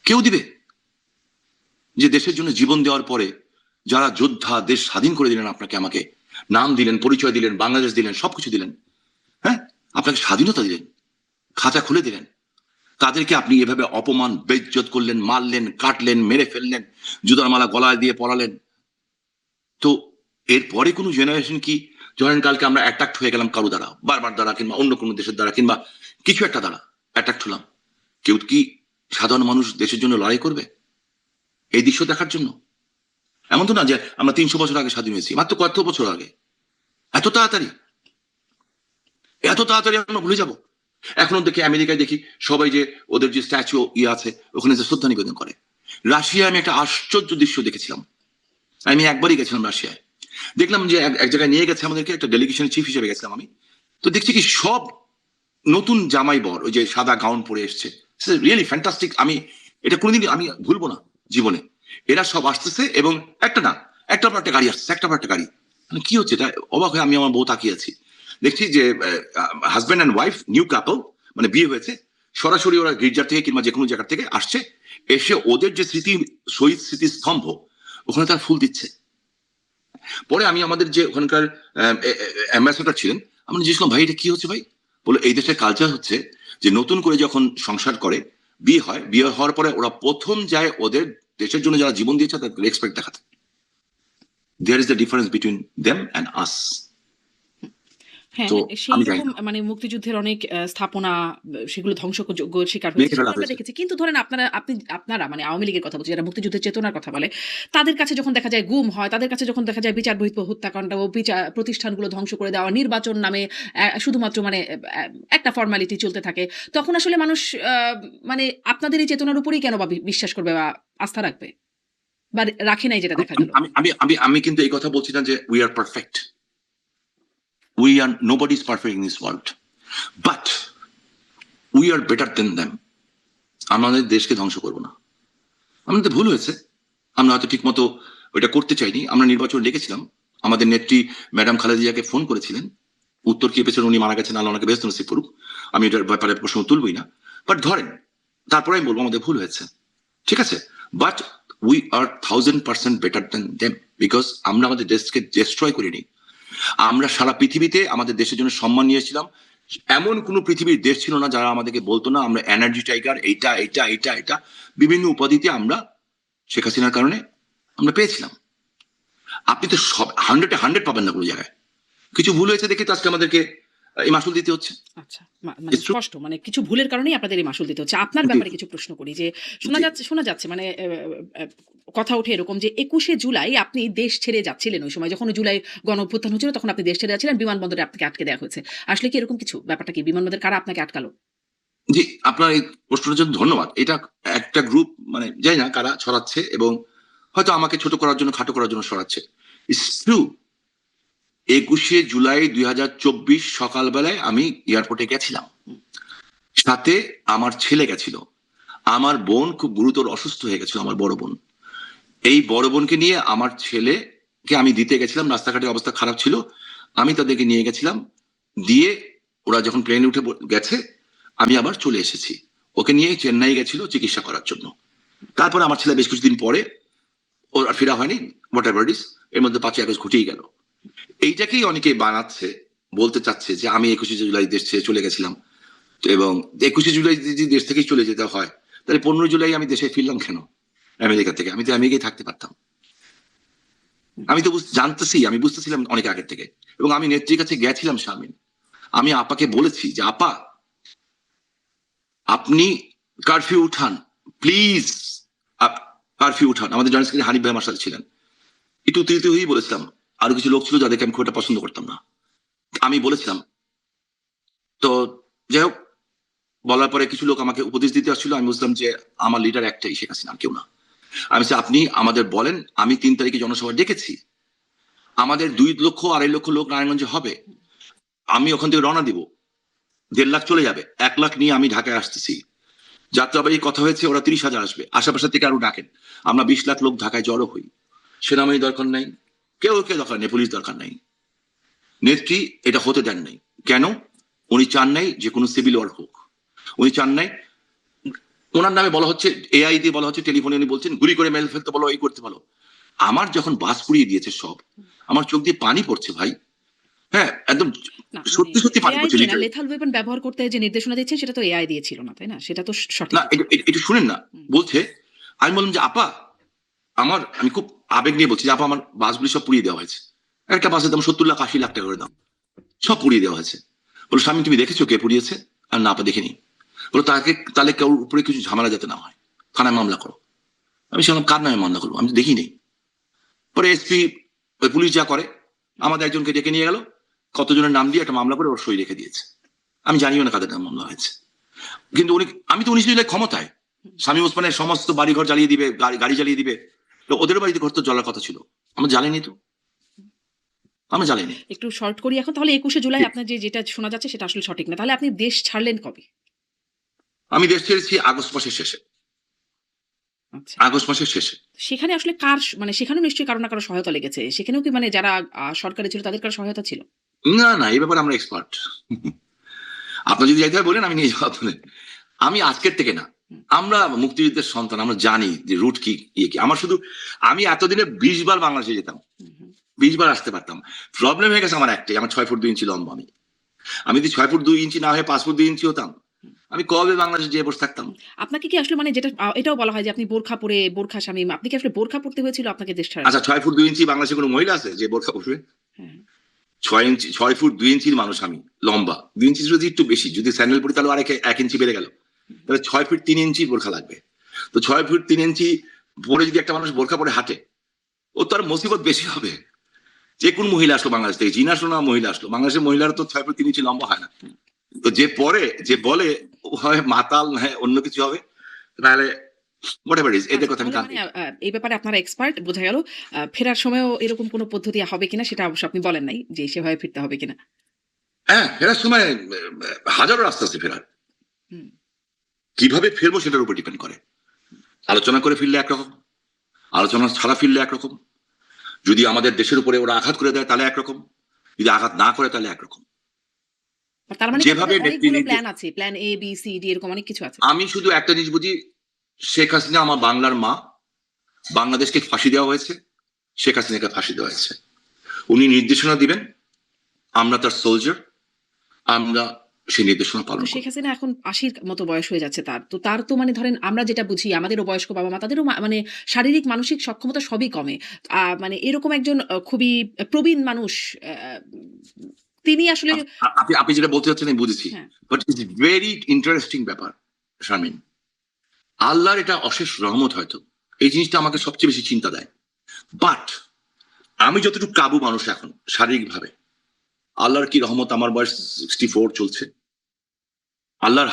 কেউ দিবে? যে দেশের জন্য জীবন দেওয়ার পরে যারা যোদ্ধা, দেশ স্বাধীন করে দিলেন, আপনাকে আমাকে নাম দিলেন, পরিচয় দিলেন, বাংলাদেশ দিলেন, সবকিছু দিলেন, হ্যাঁ, আপনাকে স্বাধীনতা দিলেন, খাঁচা খুলে দিলেন, তাদেরকে আপনি এভাবে অপমান বেইজ্জত করলেন, মারলেন, কাটলেন, মেরে ফেললেন, জুতার মালা গলায় দিয়ে পড়ালেন। তো এরপরে কোনো জেনারেশন কি, ধরেন কালকে আমরা অ্যাট্রাক্ট হয়ে গেলাম কারো দ্বারা, বারবার দ্বারা কিংবা অন্য কোনো দেশের দ্বারা কিংবা কিছু একটা দ্বারা অ্যাট্রাক্ট হলাম, কেউ কি সাধারণ মানুষ দেশের জন্য লড়াই করবে এই দৃশ্য দেখার জন্য? এমন তো না যে আমরা 300 বছর আগে স্বাধীন হয়েছি, মাত্র কত বছর আগে, এত তাড়াতাড়ি, এত তাড়াতাড়ি আমরা ভুলে যাব? এখনো দেখি আমেরিকায় দেখি সবাই যে ওদের যে স্ট্যাচু ইয়ে আছে ওখানে যে শ্রদ্ধা নিবেদন করে। রাশিয়ায় আমি একটা আশ্চর্য দৃশ্য দেখেছিলাম, আমি একবারই গেছিলাম রাশিয়ায়, দেখলাম যে এক জায়গায় নিয়ে গেছে আমাদেরকে, একটা ডেলিগেশনের চিফ হিসেবে গেছিলাম আমি। তো দেখছি কি সব নতুন জামাই বর, ওই যে সাদা গাউন পরে এসছে, রিয়েলি ফ্যান্টাস্টিক। আমি এটা কোনোদিন আমি ভুলবো না জীবনে। এরা সব আসতেছে এবং একটা না, একটার পর একটা গাড়ি আসছে, একটার পর একটা গাড়ি, মানে কি হচ্ছে এটা, অবাক হয়ে আমি আমার বউ তাকিয়ে আছি। দেখছি যে হাজব্যান্ড অ্যান্ড ওয়াইফ, নিউ কাপল, মানে বিয়ে হয়েছে, সরাসরি ওরা গির্জার থেকে কিংবা যে কোনো জায়গা থেকে আসছে, এসে ওদের যে শহীদ স্মৃতিস্তম্ভ ওখানে তারা ফুল দিচ্ছে। পরে আমি আমাদের যে ওখানকার অ্যাম্বাসেডর ছিলেন, আমি জিজ্ঞেস করলাম, ভাই এটা কি হচ্ছে ভাই? বলে এই দেশের কালচার হচ্ছে যে নতুন করে যখন সংসার করে, বিয়ে হয়, বিয়ে হওয়ার পরে ওরা প্রথম যায় ওদের দেশের জন্য যারা জীবন দিয়েছে তাদের রেসপেক্ট দেখাতে। There is the difference between them and us. হ্যাঁ, তো সেই আমি জানি রকম না, মানে মুক্তিযুদ্ধের অনেক স্থাপনা সেগুলো ধ্বংসযোগ্য শিকার হয়েছে ভেঙে ফেলা সেগুলো আমরা হয়েছে। দেখেছি। কিন্তু ধরেন আপনারা মানে আওয়ামী লীগের কথা বলছি, যারা মুক্তিযুদ্ধের চেতনার কথা বলে, তাদের কাছে যখন দেখা যায় গুম হয়, তাদের কাছে যখন দেখা যায় বিচার বহির্ভূত হত্যাকাণ্ড ও প্রতিষ্ঠানগুলো ধ্বংস করে দেওয়া, নির্বাচন নামে শুধুমাত্র মানে একটা ফর্মালিটি চলতে থাকে, তখন আসলে মানুষ আ মানে আপনাদের এই চেতনার উপরেই কেন বা বিশ্বাস করবে বা আস্থা রাখবে? বা রাখে নাই যেটা আমি দেখা গেল। আমি আমি আমি আমি কিন্তু এই কথা বলছি না যে we are perfect. We are nobody is perfect in this world, but we are better then them. আমাদের দেশকে ধ্বংস করবো না। আমাদের ভুল হয়েছে, আমরা হয়তো ঠিক মতো ওইটা করতে চাইনি। আমরা নির্বাচন ডেকেছিলাম, আমাদের নেত্রী ম্যাডাম খালেদা জিয়াকে ফোন করেছিলেন, উত্তর কি পেয়েছেন, উনি মারা গেছেন, আল্লাহ ওনাকে ব্যস্ত নসিব করুক, আমি এটার ব্যাপারে প্রশ্ন তুলবই না। বাট ধরেন, তারপরে আমি বলবো আমাদের ভুল হয়েছে, ঠিক আছে, but we are 1000% better then them, because আমরা আমাদের দেশকে ডিস্ট্রয় করিনি। আমরা সারা পৃথিবীতে আমাদের দেশের জন্য সম্মান নিয়ে এসেছিলাম। এমন কোন পৃথিবীর দেশ ছিল না যারা আমাদেরকে বলতো না আমরা এনার্জি টাইগার, এইটা এটা এটা এটা বিভিন্ন উপাধিতে আমরা শেখ হাসিনার কারণে আমরা পেয়েছিলাম। আপনি তো সব 100-100 পাবেন না কোনো জায়গায়। কিছু ভুল হয়েছে দেখে তো আজকে আমাদেরকে এই মাসুল দিতে হচ্ছে। আচ্ছা। মানে It's true. স্পষ্ট মানে কিছু ভুলের কারণেই আপনাদের এই মাসুল দিতে হচ্ছে। আপনার জি, ব্যাপারে কিছু প্রশ্ন করি যে জি, শোনা যাচ্ছে মানে কথা ওঠে এরকম যে ২১শে জুলাই আপনি দেশ ছেড়ে যাচ্ছিলেন ওই সময় যখন জুলাই গণঅভ্যুত্থান হচ্ছিল তখন আপনি দেশ ছেড়ে যাচ্ছিলেন, বিমানবন্দরে আপনাকে আটকে দেওয়া হয়েছে। আসলে কি এরকম কিছু? ব্যাপারটা কি? বিমানবন্দরে কারা আপনাকে আটকালো? জি, আপনার এই প্রশ্নের জন্য ধন্যবাদ। এটা একটা গ্রুপ, মানে জানি না কারা ছড়াচ্ছে এবং হয়তো আমাকে ছোট করার জন্য, খাটো করার জন্য ছড়াচ্ছে। It's true. ২১শে জুলাই ২০২৪ সকালবেলায় আমি এয়ারপোর্টে গেছিলাম। সাথে আমার ছেলে গেছিল। আমার বোন খুব গুরুতর অসুস্থ হয়ে গেছিল, আমার বড় বোন। এই বড় বোনকে নিয়ে আমার ছেলেকে আমি দিতে গেছিলাম, রাস্তাঘাটের অবস্থা খারাপ ছিল। আমি তাদেরকে নিয়ে গেছিলাম। দিয়ে ওরা যখন প্লেনে উঠে গেছে, আমি আবার চলে এসেছি। ওকে নিয়ে চেন্নাই গেছিল চিকিৎসা করার জন্য। তারপরে আমার ছেলে বেশ কিছুদিন পরে, ওর আর ফেরা হয়নি, হোয়াট এভার ইট ইজ, এর মধ্যে ৫ই আগস্ট ঘটেই গেল। এইটাকেই অনেকে বানাচ্ছে, বলতে চাচ্ছে যে আমি ২১শে জুলাই দেশ ছেড়ে চলে গেছিলাম। এবং ২১শে জুলাই যদি দেশ থেকেই চলে যেতে হয়, তাহলে ১৫ জুলাই আমি দেশে ফিরলাম কেন আমেরিকা থেকে? আমি তো আমেরিকায় থাকতে পারতাম। আমি তো জানতেছি, আমি বুঝতেছিলাম অনেক আগের থেকে। এবং আমি নেত্রীর কাছে গেছিলাম শারমিন। আমি আপাকে বলেছি যে আপা, আপনি কারফিউ উঠান, প্লিজ কারফিউ উঠান। আমাদের জয়েন্ট সেক্রেটারি হানিফ ভাই আমার সাথে ছিলেন। একটু উত্তেজিত হয়েই বলেছিলাম। আরো কিছু লোক ছিল যাদেরকে আমি খুব একটা পছন্দ করতাম না। আমি বলেছিলাম। তো যাই হোক, বলার পরে কিছু লোক আমাকে উপদেশ দিতে আসছিল। আমি বুঝলাম যে আমার লিডার একটাই, শেখ হাসিনা, আর কেউ না। আমি বলছি, আপনি আমাদের বলেন, আমি ৩ তারিখে জনসভা ডেকেছি। আমাদের ২ লক্ষ ২.৫ লক্ষ লোক নারায়ণগঞ্জে হবে। আমি ওখান থেকে রওনা দিব। ১.৫ লাখ চলে যাবে। ১ লাখ নিয়ে আমি ঢাকায় আসতেছি। যাত্রাবাড়ি কথা হয়েছে ওরা ৩০,০০০ আসবে। আশেপাশে থেকে আরো ডাকেন। আমরা ২০ লাখ লোক ঢাকায় জড়ো হই। সেনাবাহিনী দরকার নাই। কেউ দরকার নেই, পুলিশ দরকার নাই। নেত্রী এটা হতে দেন নাই। কেন? উনি চান নাই যে কোনো সিভিল ওয়ার হোক। উনি চান নাই, ওনার নামে বলা হচ্ছে, এআই দিয়ে বলা হচ্ছে, টেলিফোনে উনি বলছেন গুলি করে মেরে ফেলতে বলো, এই করতে বলো। আমার যখন বাস পুড়িয়ে দিয়েছে সব, আমার চোখ দিয়ে পানি পড়ছে ভাই। হ্যাঁ, একদম না মানে সত্যি সত্যি পানি এআই পড়ছে দিয়ে না, লিটারালি। লেথাল ওয়েপন ব্যবহার করতে যে নির্দেশনা দিচ্ছেন সেটা তো এআই দিয়েছিল না, তাই না? সেটা তো সঠিক না, কথা। একটু শুনেন না। হুম। বলছে, আমি বললাম যে আপা, আমি খুব আবেগ নিয়ে বলছি যে আপা, আমার বাসগুলি সব পুড়িয়ে দেওয়া হয়েছে। একটা বাসের দাম ৭০ লাখ ৮০ লাখ টাকা করে দাম, সব পুড়িয়ে দেওয়া হয়েছে। বলো স্বামী, তুমি দেখেছো কে পুড়িয়েছে? আর না, আপা দেখিনি। বলো তাহলে কেউ উপরে কিছু ঝামেলা যাতে না হয়, থানায় মামলা করো। আমি সেরকম কার নামে মামলা করবো? আমি তো দেখিনি। পরে এসপি, ওই পুলিশ যা করে, আমাদের একজনকে ডেকে নিয়ে গেল, কতজনের নাম দিয়ে একটা মামলা করে ওর সই রেখে দিয়েছে। আমি জানিও না কাদের নামে মামলা হয়েছে। কিন্তু উনি, আমি তো ১৯ জুলাই ক্ষমতায়, স্বামী ওসমানের সমস্ত বাড়িঘর জ্বালিয়ে দিবে, গাড়ি জ্বালিয়ে দিবে। তো ওদের বাড়িতে ঘর তো জ্বলার কথা ছিল, আমরা জ্বালিনি তো, আমরা জ্বালিনি। একটু শর্ট করি এখন তাহলে ২১শে জুলাই আপনার যেটা শোনা যাচ্ছে সেটা আসলে সঠিক না। তাহলে আপনি দেশ ছাড়লেন কবে? আমি দেশ ছেড়েছি আগস্ট মাসের শেষে। আচ্ছা। আগস্ট মাসের শেষে। সেখানে আসলে মানে সেখানেও নিশ্চয়ই কারো না কারো সহায়তা লেগেছে। সেখানেও কি মানে যারা সরকারে ছিল তাদের কারো সহায়তা ছিল? না, না, এই ব্যাপারে আমরা এক্সপার্ট। আপনার যদি যাইতে হয় বলেন, আমি নিয়ে যাবো আপনাদের। আমি আজকের থেকে না, আমরা মুক্তিযুদ্ধের সন্তান, আমরা জানি যে রুট কি ইয়ে কি। আমার শুধু আমি এতদিনে 20 বার বাংলাদেশে যেতাম, 20 বার আসতে পারতাম। প্রবলেম হয়ে গেছে আমার একটাই, আমার 6 ফুট 2 ইঞ্চি লম্বা। আমি যদি 6 ফুট 2 ইঞ্চি না হয়ে 5 ফুট 2 ইঞ্চি হতাম, আমি কবে বাংলাদেশে যেয়ে বসে থাকতাম। আপনাকে কি আসলে মানে যেটা এটাও বলা হয় যে আপনি বোরখা পরে বোরখা শামীম, আপনি কি আসলে বোরখা পড়তে হয়েছিল আপনাকে দেশ ছাড়ার আচ্ছা, জন্য? 6 ফুট 2 ইঞ্চি বাংলাদেশে কোনো মহিলা আছে যে বোরখা পরবে? হ্যাঁ। 6 ফুট 2 ইঞ্চির মানুষ আমি, লম্বা 2 ইঞ্চি যদি একটু বেশি, যদি স্যান্ডেল পরি তাহলে আরেক 1 ইঞ্চি বেড়ে গেল, তাহলে 6 ফুট 3 ইঞ্চির বোরখা লাগবে। তো 6 ফুট 3 ইঞ্চি পরে যদি একটা মানুষ বোরখা পরে হাঁটে, ও তো আর মুসিবত বেশি হবে। যে কোন মহিলা আসলো বাংলাদেশ থেকে, চীন আসলো না মহিলা আসলো, বাংলাদেশের মহিলারা তো 6 ফুট 3 ইঞ্চি লম্বা হয় না। তো যে পরে যে বলে ও হয় মাতাল, হ্যাঁ অন্য কিছু হবে, নাহলে হোয়াটএভার ইজ, এদের আচ্ছা, কথা আমি তাহলে কান মানে এই ব্যাপারে আপনারা এক্সপার্ট বোঝা গেল। ফেরার সময়ও এরকম কোনো পদ্ধতি হবে কিনা সেটা অবশ্য আপনি বলেন নাই যে সেভাবে ফিরতে হবে কিনা। হ্যাঁ, ফেরার সময় হাজারো রাস্তা আছে ফেরার। হুম। কিভাবে ফিরবো সেটার উপর ডিপেন্ড করে। আলোচনা করে ফিরলে একরকম, আলোচনা ছাড়া ফিরলে একরকম, যদি আমাদের দেশের উপরে ওরা আঘাত করে দেয় তাহলে একরকম, যদি আঘাত না করে তাহলে একরকম। তার মানে কি যেভাবে আপনাদের নেত্রী অনেকগুলো নির্দেশ, প্ল্যান আছে। Plan A, B, C, D এরকম অনেক কিছু আছে। আমি শুধু একটা জিনিস বুঝি, শেখ হাসিনা আমার বাংলার মা, বাংলাদেশকে ফাঁসি দেওয়া হয়েছে, শেখ হাসিনাকে ফাঁসি দেওয়া হয়েছে। উনি নির্দেশনা দিবেন, আমরা তার সোলজার, আমরা সেই নির্দেশনা তো পালন শেখ করব। হাসিনা এখন ৮০ র মতো বয়স হয়ে যাচ্ছে তার। তো তার তো মানে ধরেন আমরা যেটা বুঝি আমাদেরও বয়স্ক বাবা-মা তাদেরও মানে শারীরিক মানসিক সক্ষমতা সবই কমে। মানে এরকম একজন খুবই প্রবীণ মানুষ আ তিনি আসলে আপনি আপনি যেটা বলতে চাচ্ছেন আমি বুঝেছি, হ্যাঁ, বাট ইটস ভেরি ইন্টারেস্টিং ব্যাপার শারমিন। আল্লাহর এটা অশেষ রহমত হয়তো, এই জিনিসটা আমাকে সবচেয়ে বেশি চিন্তা দেয়। বাট আমি যতটুকু কাবু মানুষ এখন শারীরিক ভাবে, আল্লাহর কি রহমত, আমার বয়স 64 চলছে। আল্লাহর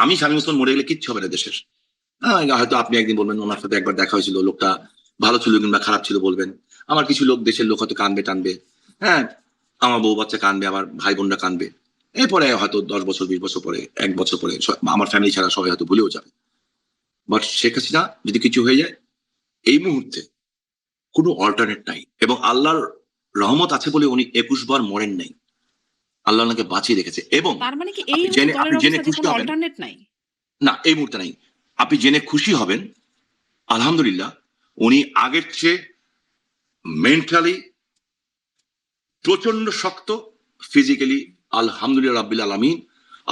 আমি স্বামী ওসমান মরে গেলে কিচ্ছু হবে না দেশের। হয়তো আপনি একদিন বলবেন ওনার সাথে একবার দেখা হয়েছিল, লোকটা ভালো ছিল কিংবা খারাপ ছিল বলবেন। আমার কিছু লোক, দেশের লোক হয়তো কানবে টানবে, হ্যাঁ, আমার বউ বাচ্চা কানবে, আমার ভাই বোনরা কানবে। এরপরে হয়তো 10 বছর 20 বছর পরে, 1 বছর পরে আমার ফ্যামিলি ছাড়া সবাই হয়তো ভুলেও যাবে। বাট শেখ হাসিনা যদি কিছু হয়ে যায়, এই মুহূর্তে কোনো অল্টারনেট নাই, এবং আল্লাহর রহমত আছে বলে উনি 21 বার মরেন নাই। আল্লাহ ওনাকে বাঁচিয়ে রেখেছে। এবং তার মানে কি এই হচ্ছে আপনি দলের জেনে অবস্থা যে খুশি কোনো হবেন, অল্টারনেট নাই? না এই মুহূর্তে নাই, আপনি জেনে খুশি হবেন, আলহামদুলিল্লাহ উনি আগের চেয়ে মেন্টালি প্রচন্ড শক্ত, ফিজিক্যালি আলহামদুলিল্লাহ রাব্বিল আলামিন,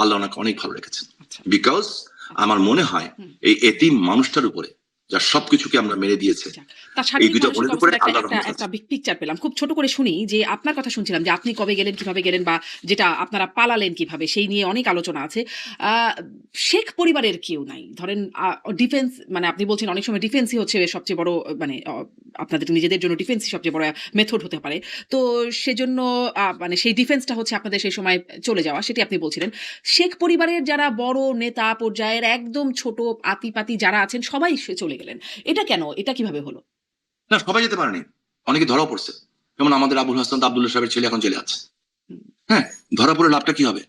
আল্লাহ ওনাকে অনেক ভালো রেখেছেন। আচ্ছা, বিকজ আচ্ছা। আমার মনে হয় হুম। এই এতিম মানুষটার উপরে, যার সবকিছুকে আমরা মেরে দিয়েছে, যাক। তার এই শারীরিক 2টা মানসিক বোনের উপরে অবস্থার একটা আল্লাহর একটা রহমত একটা আছে। পিকচার পেলাম। খুব ছোট করে শুনি যে আপনার কথা শুনছিলাম যে আপনি কবে গেলেন, কিভাবে গেলেন বা যেটা আপনারা পালালেন কিভাবে সেই নিয়ে অনেক আলোচনা আছে। আ শেখ পরিবারের কেউ নাই। ধরেন ডিফেন্স মানে আপনি বলছেন অনেক সময় ডিফেন্সই হচ্ছে সবচেয়ে বড় মানে আপনাদের নিজেদের জন্য ডিফেন্সই সবচেয়ে বড় মেথড হতে পারে। তো সেজন্য মানে সেই ডিফেন্সটা হচ্ছে আপনাদের সেই সময় চলে যাওয়া সেটি আপনি বলছিলেন। শেখ পরিবারের যারা বড় নেতা পর্যায়ের একদম ছোট আতি-পাতি যারা আছেন সবাই চলে গেলেন। এটা কেন? এটা কিভাবে হলো? না সবাই যেতে পারেনি, অনেকে ধরাও পড়ছে। যেমন আমাদের আবুল হাসান আব্দুল্লাহ সাহেবের ছেলে এখন জেলে আছে। হুম। হ্যাঁ, ধরা পড়ে লাভটা কি হবে?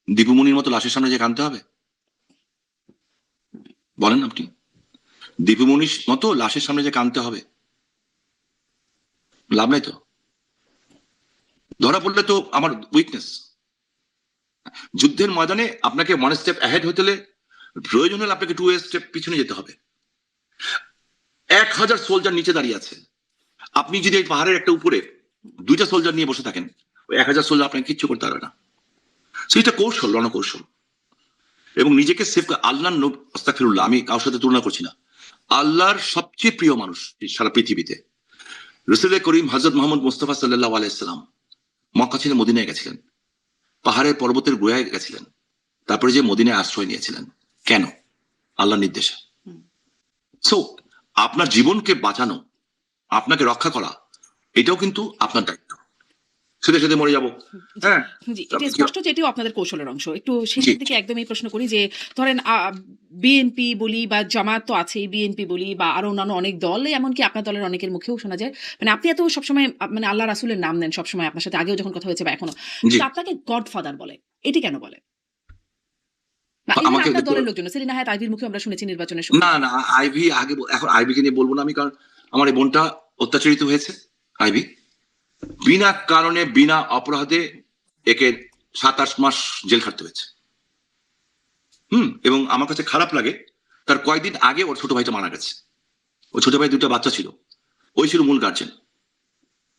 দীপুমনির মতো লাশের সামনে যে কাঁদতে হবে? বলেন আপনি। দীপুমনির মতো লাশের সামনে যে কাঁদতে হবে? লাভ নাই তো। ধরা পড়লে তো আমার উইকনেস। যুদ্ধের ময়দানে আপনাকে 1 স্টেপ অ্যাহেড হতে হলে প্রয়োজন হলে আপনাকে 2 স্টেপ পিছনে যেতে হবে। 1000 সোলজার নিচে দাঁড়িয়ে আছে। আপনি যদি এই পাহাড়ের একটা উপরে 2টা সোলজার নিয়ে বসে থাকেন, ওই 1000 সোলজার আপনাকে কিচ্ছু করতে পারবে না। সো এটা কৌশল, রণকৌশল। এবং নিজেকে সেফ, আল্লাহর আস্তাগফিরুল্লাহ, আমি কারোর সাথে তুলনা করছি না। আল্লাহর সবচেয়ে প্রিয় মানুষ সারা পৃথিবীতে রাসূল করিম হযরত মুহাম্মদ মুস্তাফা সাল্লাল্লাহু আলাইহি সাল্লাম মক্কা ছেড়ে মদিনায় গেছিলেন। পাহাড়ের পর্বতের গুহায় গেছিলেন। তারপরে যে মদিনায় আশ্রয় নিয়েছিলেন। কেন? আল্লাহর নির্দেশে। হুম। সো আপনার জীবনকে বাঁচানো, আপনাকে রক্ষা করা, এটাও কিন্তু আপনার দায়িত্ব। সেদে সেদে মরে যাবো। জি, হ্যাঁ, জি। এটা তারপরে কি স্পষ্ট যে এটিও আপনাদের কৌশলের অংশ। একটু জি, শেষের দিকে একদম এই প্রশ্ন করি যে ধরেন বিএনপি বলি বা জামায়াত তো আছেই, বিএনপি বলি বা আরো অন্যান্য অনেক দল এমনকি আপনার দলের অনেকের মুখেও শোনা যায়। মানে আপনি এত সবসময় মানে আল্লাহ রাসূলের নাম নেন সবসময় আপনার সাথে আগেও যখন কথা হয়েছে বা এখনো। জি। কিন্তু আপনাকে গডফাদার বলে। এটি কেন বলে? বা ইভেন আমাকে আপনার দেখো, দলের লোকজন সেলিনা হায়াৎ আইভীর মুখেও আমরা শুনেছি নির্বাচনের সময়। না, না আইভি আগে এখন আইভিকে নিয়ে বলব না আমি, কারণ আমার এই বোনটা অত্যাচারিত হয়েছে। আইভি বিনা কারণে বিনা অপরাধে একে 27 মাস জেল খাটতে হয়েছে। এবং আমার কাছে খারাপ লাগে, তার কয়েকদিন আগে ওর ছোট ভাইটা মারা গেছে। ওই ছোট ভাই 2টা বাচ্চা ছিল, ওই ছিল মূল গার্জেন,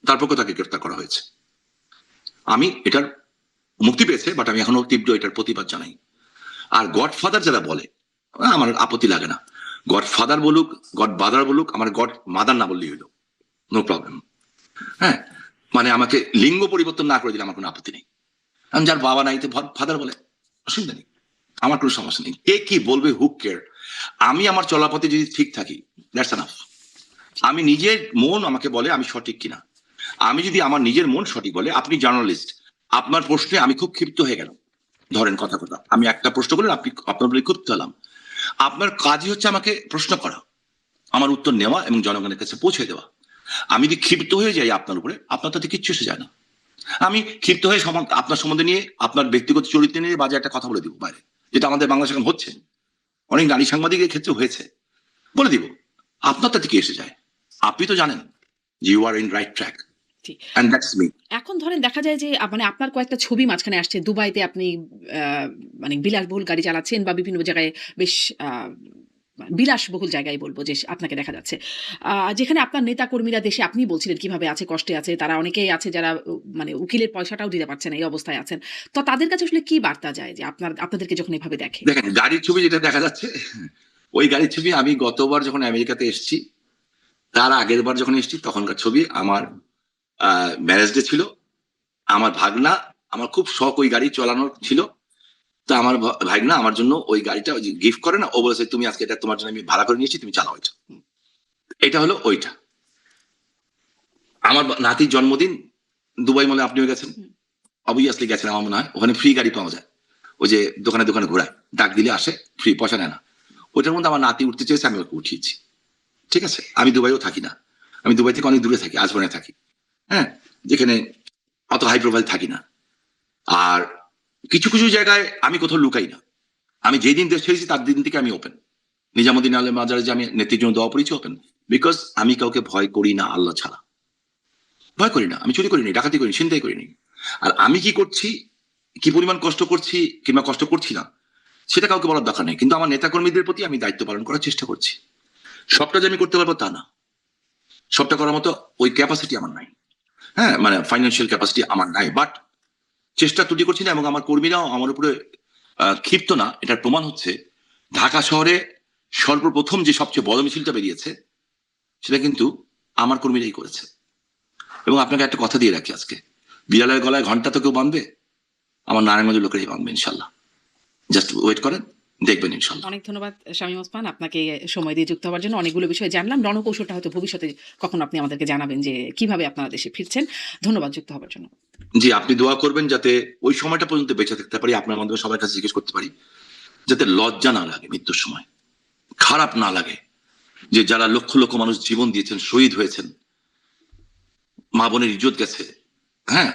তারপর তাকে গ্রেফতার করা হয়েছে। আমি এটার মুক্তি পেয়েছে, বাট আমি এখনো তীব্র এটার প্রতিবাদ জানাই। আর গডফাদার যারা বলে, আমার আপত্তি লাগে না। গডফাদার বলুক, গড বাদার বলুক, আমার গড মাদার না বললেই হলো, নো প্রবলেম। হ্যাঁ, মানে আমাকে লিঙ্গ পরিবর্তন না করে দিলে আমার কোনো আপত্তি নেই। আমি যার বাবা নাই তো ফাদার বলে, অসুবিধা নেই, আমার কোনো সমস্যা নেই। কে কি বলবে, হু কেয়ার। আমি আমার চলাপথে যদি ঠিক থাকি, দ্যাটস এনাফ। আমি নিজের মন আমাকে বলে আমি সঠিক কিনা। আমি যদি আমার নিজের মন সঠিক বলে, আপনি জার্নালিস্ট, আপনার প্রশ্নে আমি খুব ক্ষিপ্ত হয়ে গেলাম, ধরেন কথা আমি একটা প্রশ্ন করলেন, আপনি আপনার বলে ক্ষিপ্ত হলাম। আপনার কাজই হচ্ছে আমাকে প্রশ্ন করা, আমার উত্তর নেওয়া এবং জনগণের কাছে পৌঁছে দেওয়া। আমি যদি ক্ষিপ্ত হয়ে যাই আপনার উপরে, আপনার তাতে কিচ্ছু এসে যায় না। আমি ক্ষিপ্ত হয়ে আপনার সম্বন্ধে নিয়ে, আপনার ব্যক্তিগত চরিত্র নিয়ে বাজে একটা কথা বলে দিব বাইরে, যেটা আমাদের বাংলাদেশে এখন হচ্ছে, অনেক নারী সাংবাদিকের ক্ষেত্রে হয়েছে, বলে দিব। আপনার তাতে কি এসে যায়? আপনি তো জানেন যে you are in right track, জি। And that's me. এখন ধরেন দেখা যায় যে মানে আপনার কয়েকটা ছবি মাঝখানে আসছে। দুবাইতে আপনি আ মানে বিলাসবহুল গাড়ি চালাচ্ছেন বা বিভিন্ন জায়গায় বেশ আ বিলাসবহুল জায়গায় বলবো যে আপনাকে দেখা যাচ্ছে। যেখানে আপনার নেতাকর্মীরা দেশে আপনি বলছিলেন কিভাবে আছে, কষ্টে আছে। তারা অনেকেই আছে যারা মানে উকিলের পয়সাটাও দিতে পারছে না, এই অবস্থায় আছেন। তো তাদের কাছে আসলে কি বার্তা যায় যে আপনাদেরকে যখন এভাবে দেখে? দেখেন, গাড়ির ছবি যেটা দেখা যাচ্ছে, ওই গাড়ির ছবি আমি গতবার যখন আমেরিকাতে এসেছি, তার আগের বার যখন এসেছি তখনকার ছবি। আমার ম্যারেজ ডে ছিল, আমার ভাগনা, আমার খুব শখ ওই গাড়ি চালানোর ছিল। তো আমার ভাগনা আমার জন্য ওই গাড়িটা গিফট করে না, ও বলেছে তুমি আজকে এটা তোমার জন্য আমি ভাড়া করে নিয়েছি, তুমি চালাও এটা। এটা হলো ওইটা। আমার নাতির জন্মদিন, দুবাই মলে আপনিও গেছেন, হুম, অবভিয়াসলি গেছেন আমার মনে হয়। ওখানে ফ্রি গাড়ি পাওয়া যায়, ওই যে দোকানে দোকানে ঘোরায়, ডাক দিলে আসে, ফ্রি, পয়সা নেয় না। ওইটার মধ্যে আমার নাতি উঠতে চেয়েছে, আমি ওকে উঠিয়েছি। ঠিক আছে, আমি দুবাইও থাকি না, আমি দুবাই থেকে অনেক দূরে থাকি, আজবনে থাকি। হ্যাঁ, যেখানে অত হাই প্রোফাইল থাকি না। আর কিছু কিছু জায়গায় আমি কোথাও লুকাই না। আমি যেদিন দেশ ছেড়েছি তার দিন থেকে আমি ওপেন। নিজামুদ্দিন আলম মাজারে যে আমি নেত্রীর জন্য দোয়া পড়েছি, ওপেন। বিকজ আমি কাউকে ভয় করি না আল্লাহ ছাড়া। ভয় করি না, আমি চুরি করিনি, ডাকাতি করিনি, ছিনতাই করিনি। আর আমি কি করছি, কি পরিমাণ কষ্ট করছি কিংবা কষ্ট করছি না, সেটা কাউকে বলার দরকার নেই। কিন্তু আমার নেতাকর্মীদের প্রতি আমি দায়িত্ব পালন করার চেষ্টা করছি। সবটা যে আমি করতে পারবো তা না, সবটা করার মতো ওই ক্যাপাসিটি আমার নাই। হ্যাঁ, মানে ফাইন্যান্সিয়াল ক্যাপাসিটি আমার নাই, বাট চেষ্টা ত্রুটি করছি না। এবং আমার কর্মীরাও আমার উপরে ক্ষিপ্ত না। এটার প্রমাণ হচ্ছে ঢাকা শহরে সর্বপ্রথম যে সবচেয়ে বড় মিছিলটা বেরিয়েছে, সেটা কিন্তু আমার কর্মীরাই করেছে। এবং আপনাকে একটা কথা দিয়ে রাখি আজকে, বিড়ালের গলায় ঘন্টা তো কেউ বাঁধবে, আমার নারায়ণগঞ্জের লোকেরাই বাঁধবে ইনশাল্লাহ। জাস্ট ওয়েট করেন, দেখবেন ইনশাল্লাহ। অনেক ধন্যবাদ শামীম ওসমান। আপনাকে সময় দিয়ে যুক্ত হওয়ার জন্য। অনেকগুলো বিষয় জানলাম। রণকৌশলটা হয়তো ভবিষ্যতে কখনো আপনি আমাদেরকে জানাবেন যে কিভাবে আপনারা দেশে ফিরছেন। ধন্যবাদ যুক্ত হওয়ার জন্য। জি, আপনি দোয়া করবেন যাতে ওই সময়টা পর্যন্ত বেঁচে থাকতে পারি, আপনার মাধ্যমে সবার কাছে জিজ্ঞেস করতে পারি, যাতে লজ্জা না লাগে মৃত্যুর সময়, খারাপ না লাগে যে যারা লক্ষ লক্ষ মানুষ জীবন দিয়েছেন, শহীদ হয়েছেন, মা বোনের ইজ্জত গেছে। হ্যাঁ,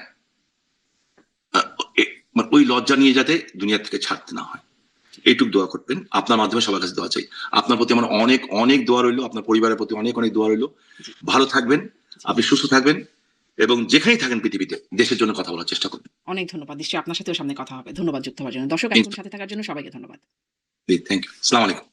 মানে ওই লজ্জা নিয়ে যাতে দুনিয়া থেকে ছাড়তে না হয়, এইটুক দোয়া করবেন। আপনার মাধ্যমে সবার কাছে দোয়া চাই। আপনার প্রতি আমার অনেক অনেক দোয়া রইলো, আপনার পরিবারের প্রতি অনেক অনেক দোয়া রইলো। জি, ভালো থাকবেন, জি। আপনি সুস্থ থাকবেন, এবং যেখানেই থাকেন পৃথিবীতে দেশের জন্য কথা বলার চেষ্টা করবেন। অনেক ধন্যবাদ। নিশ্চয়ই আপনার সাথেও সামনে কথা হবে। ধন্যবাদ যুক্ত হওয়ার জন্য। দর্শক এতক্ষণ সাথে থাকার জন্য সবাইকে ধন্যবাদ। থ্যাংক ইউ, আসসালামু আলাইকুম।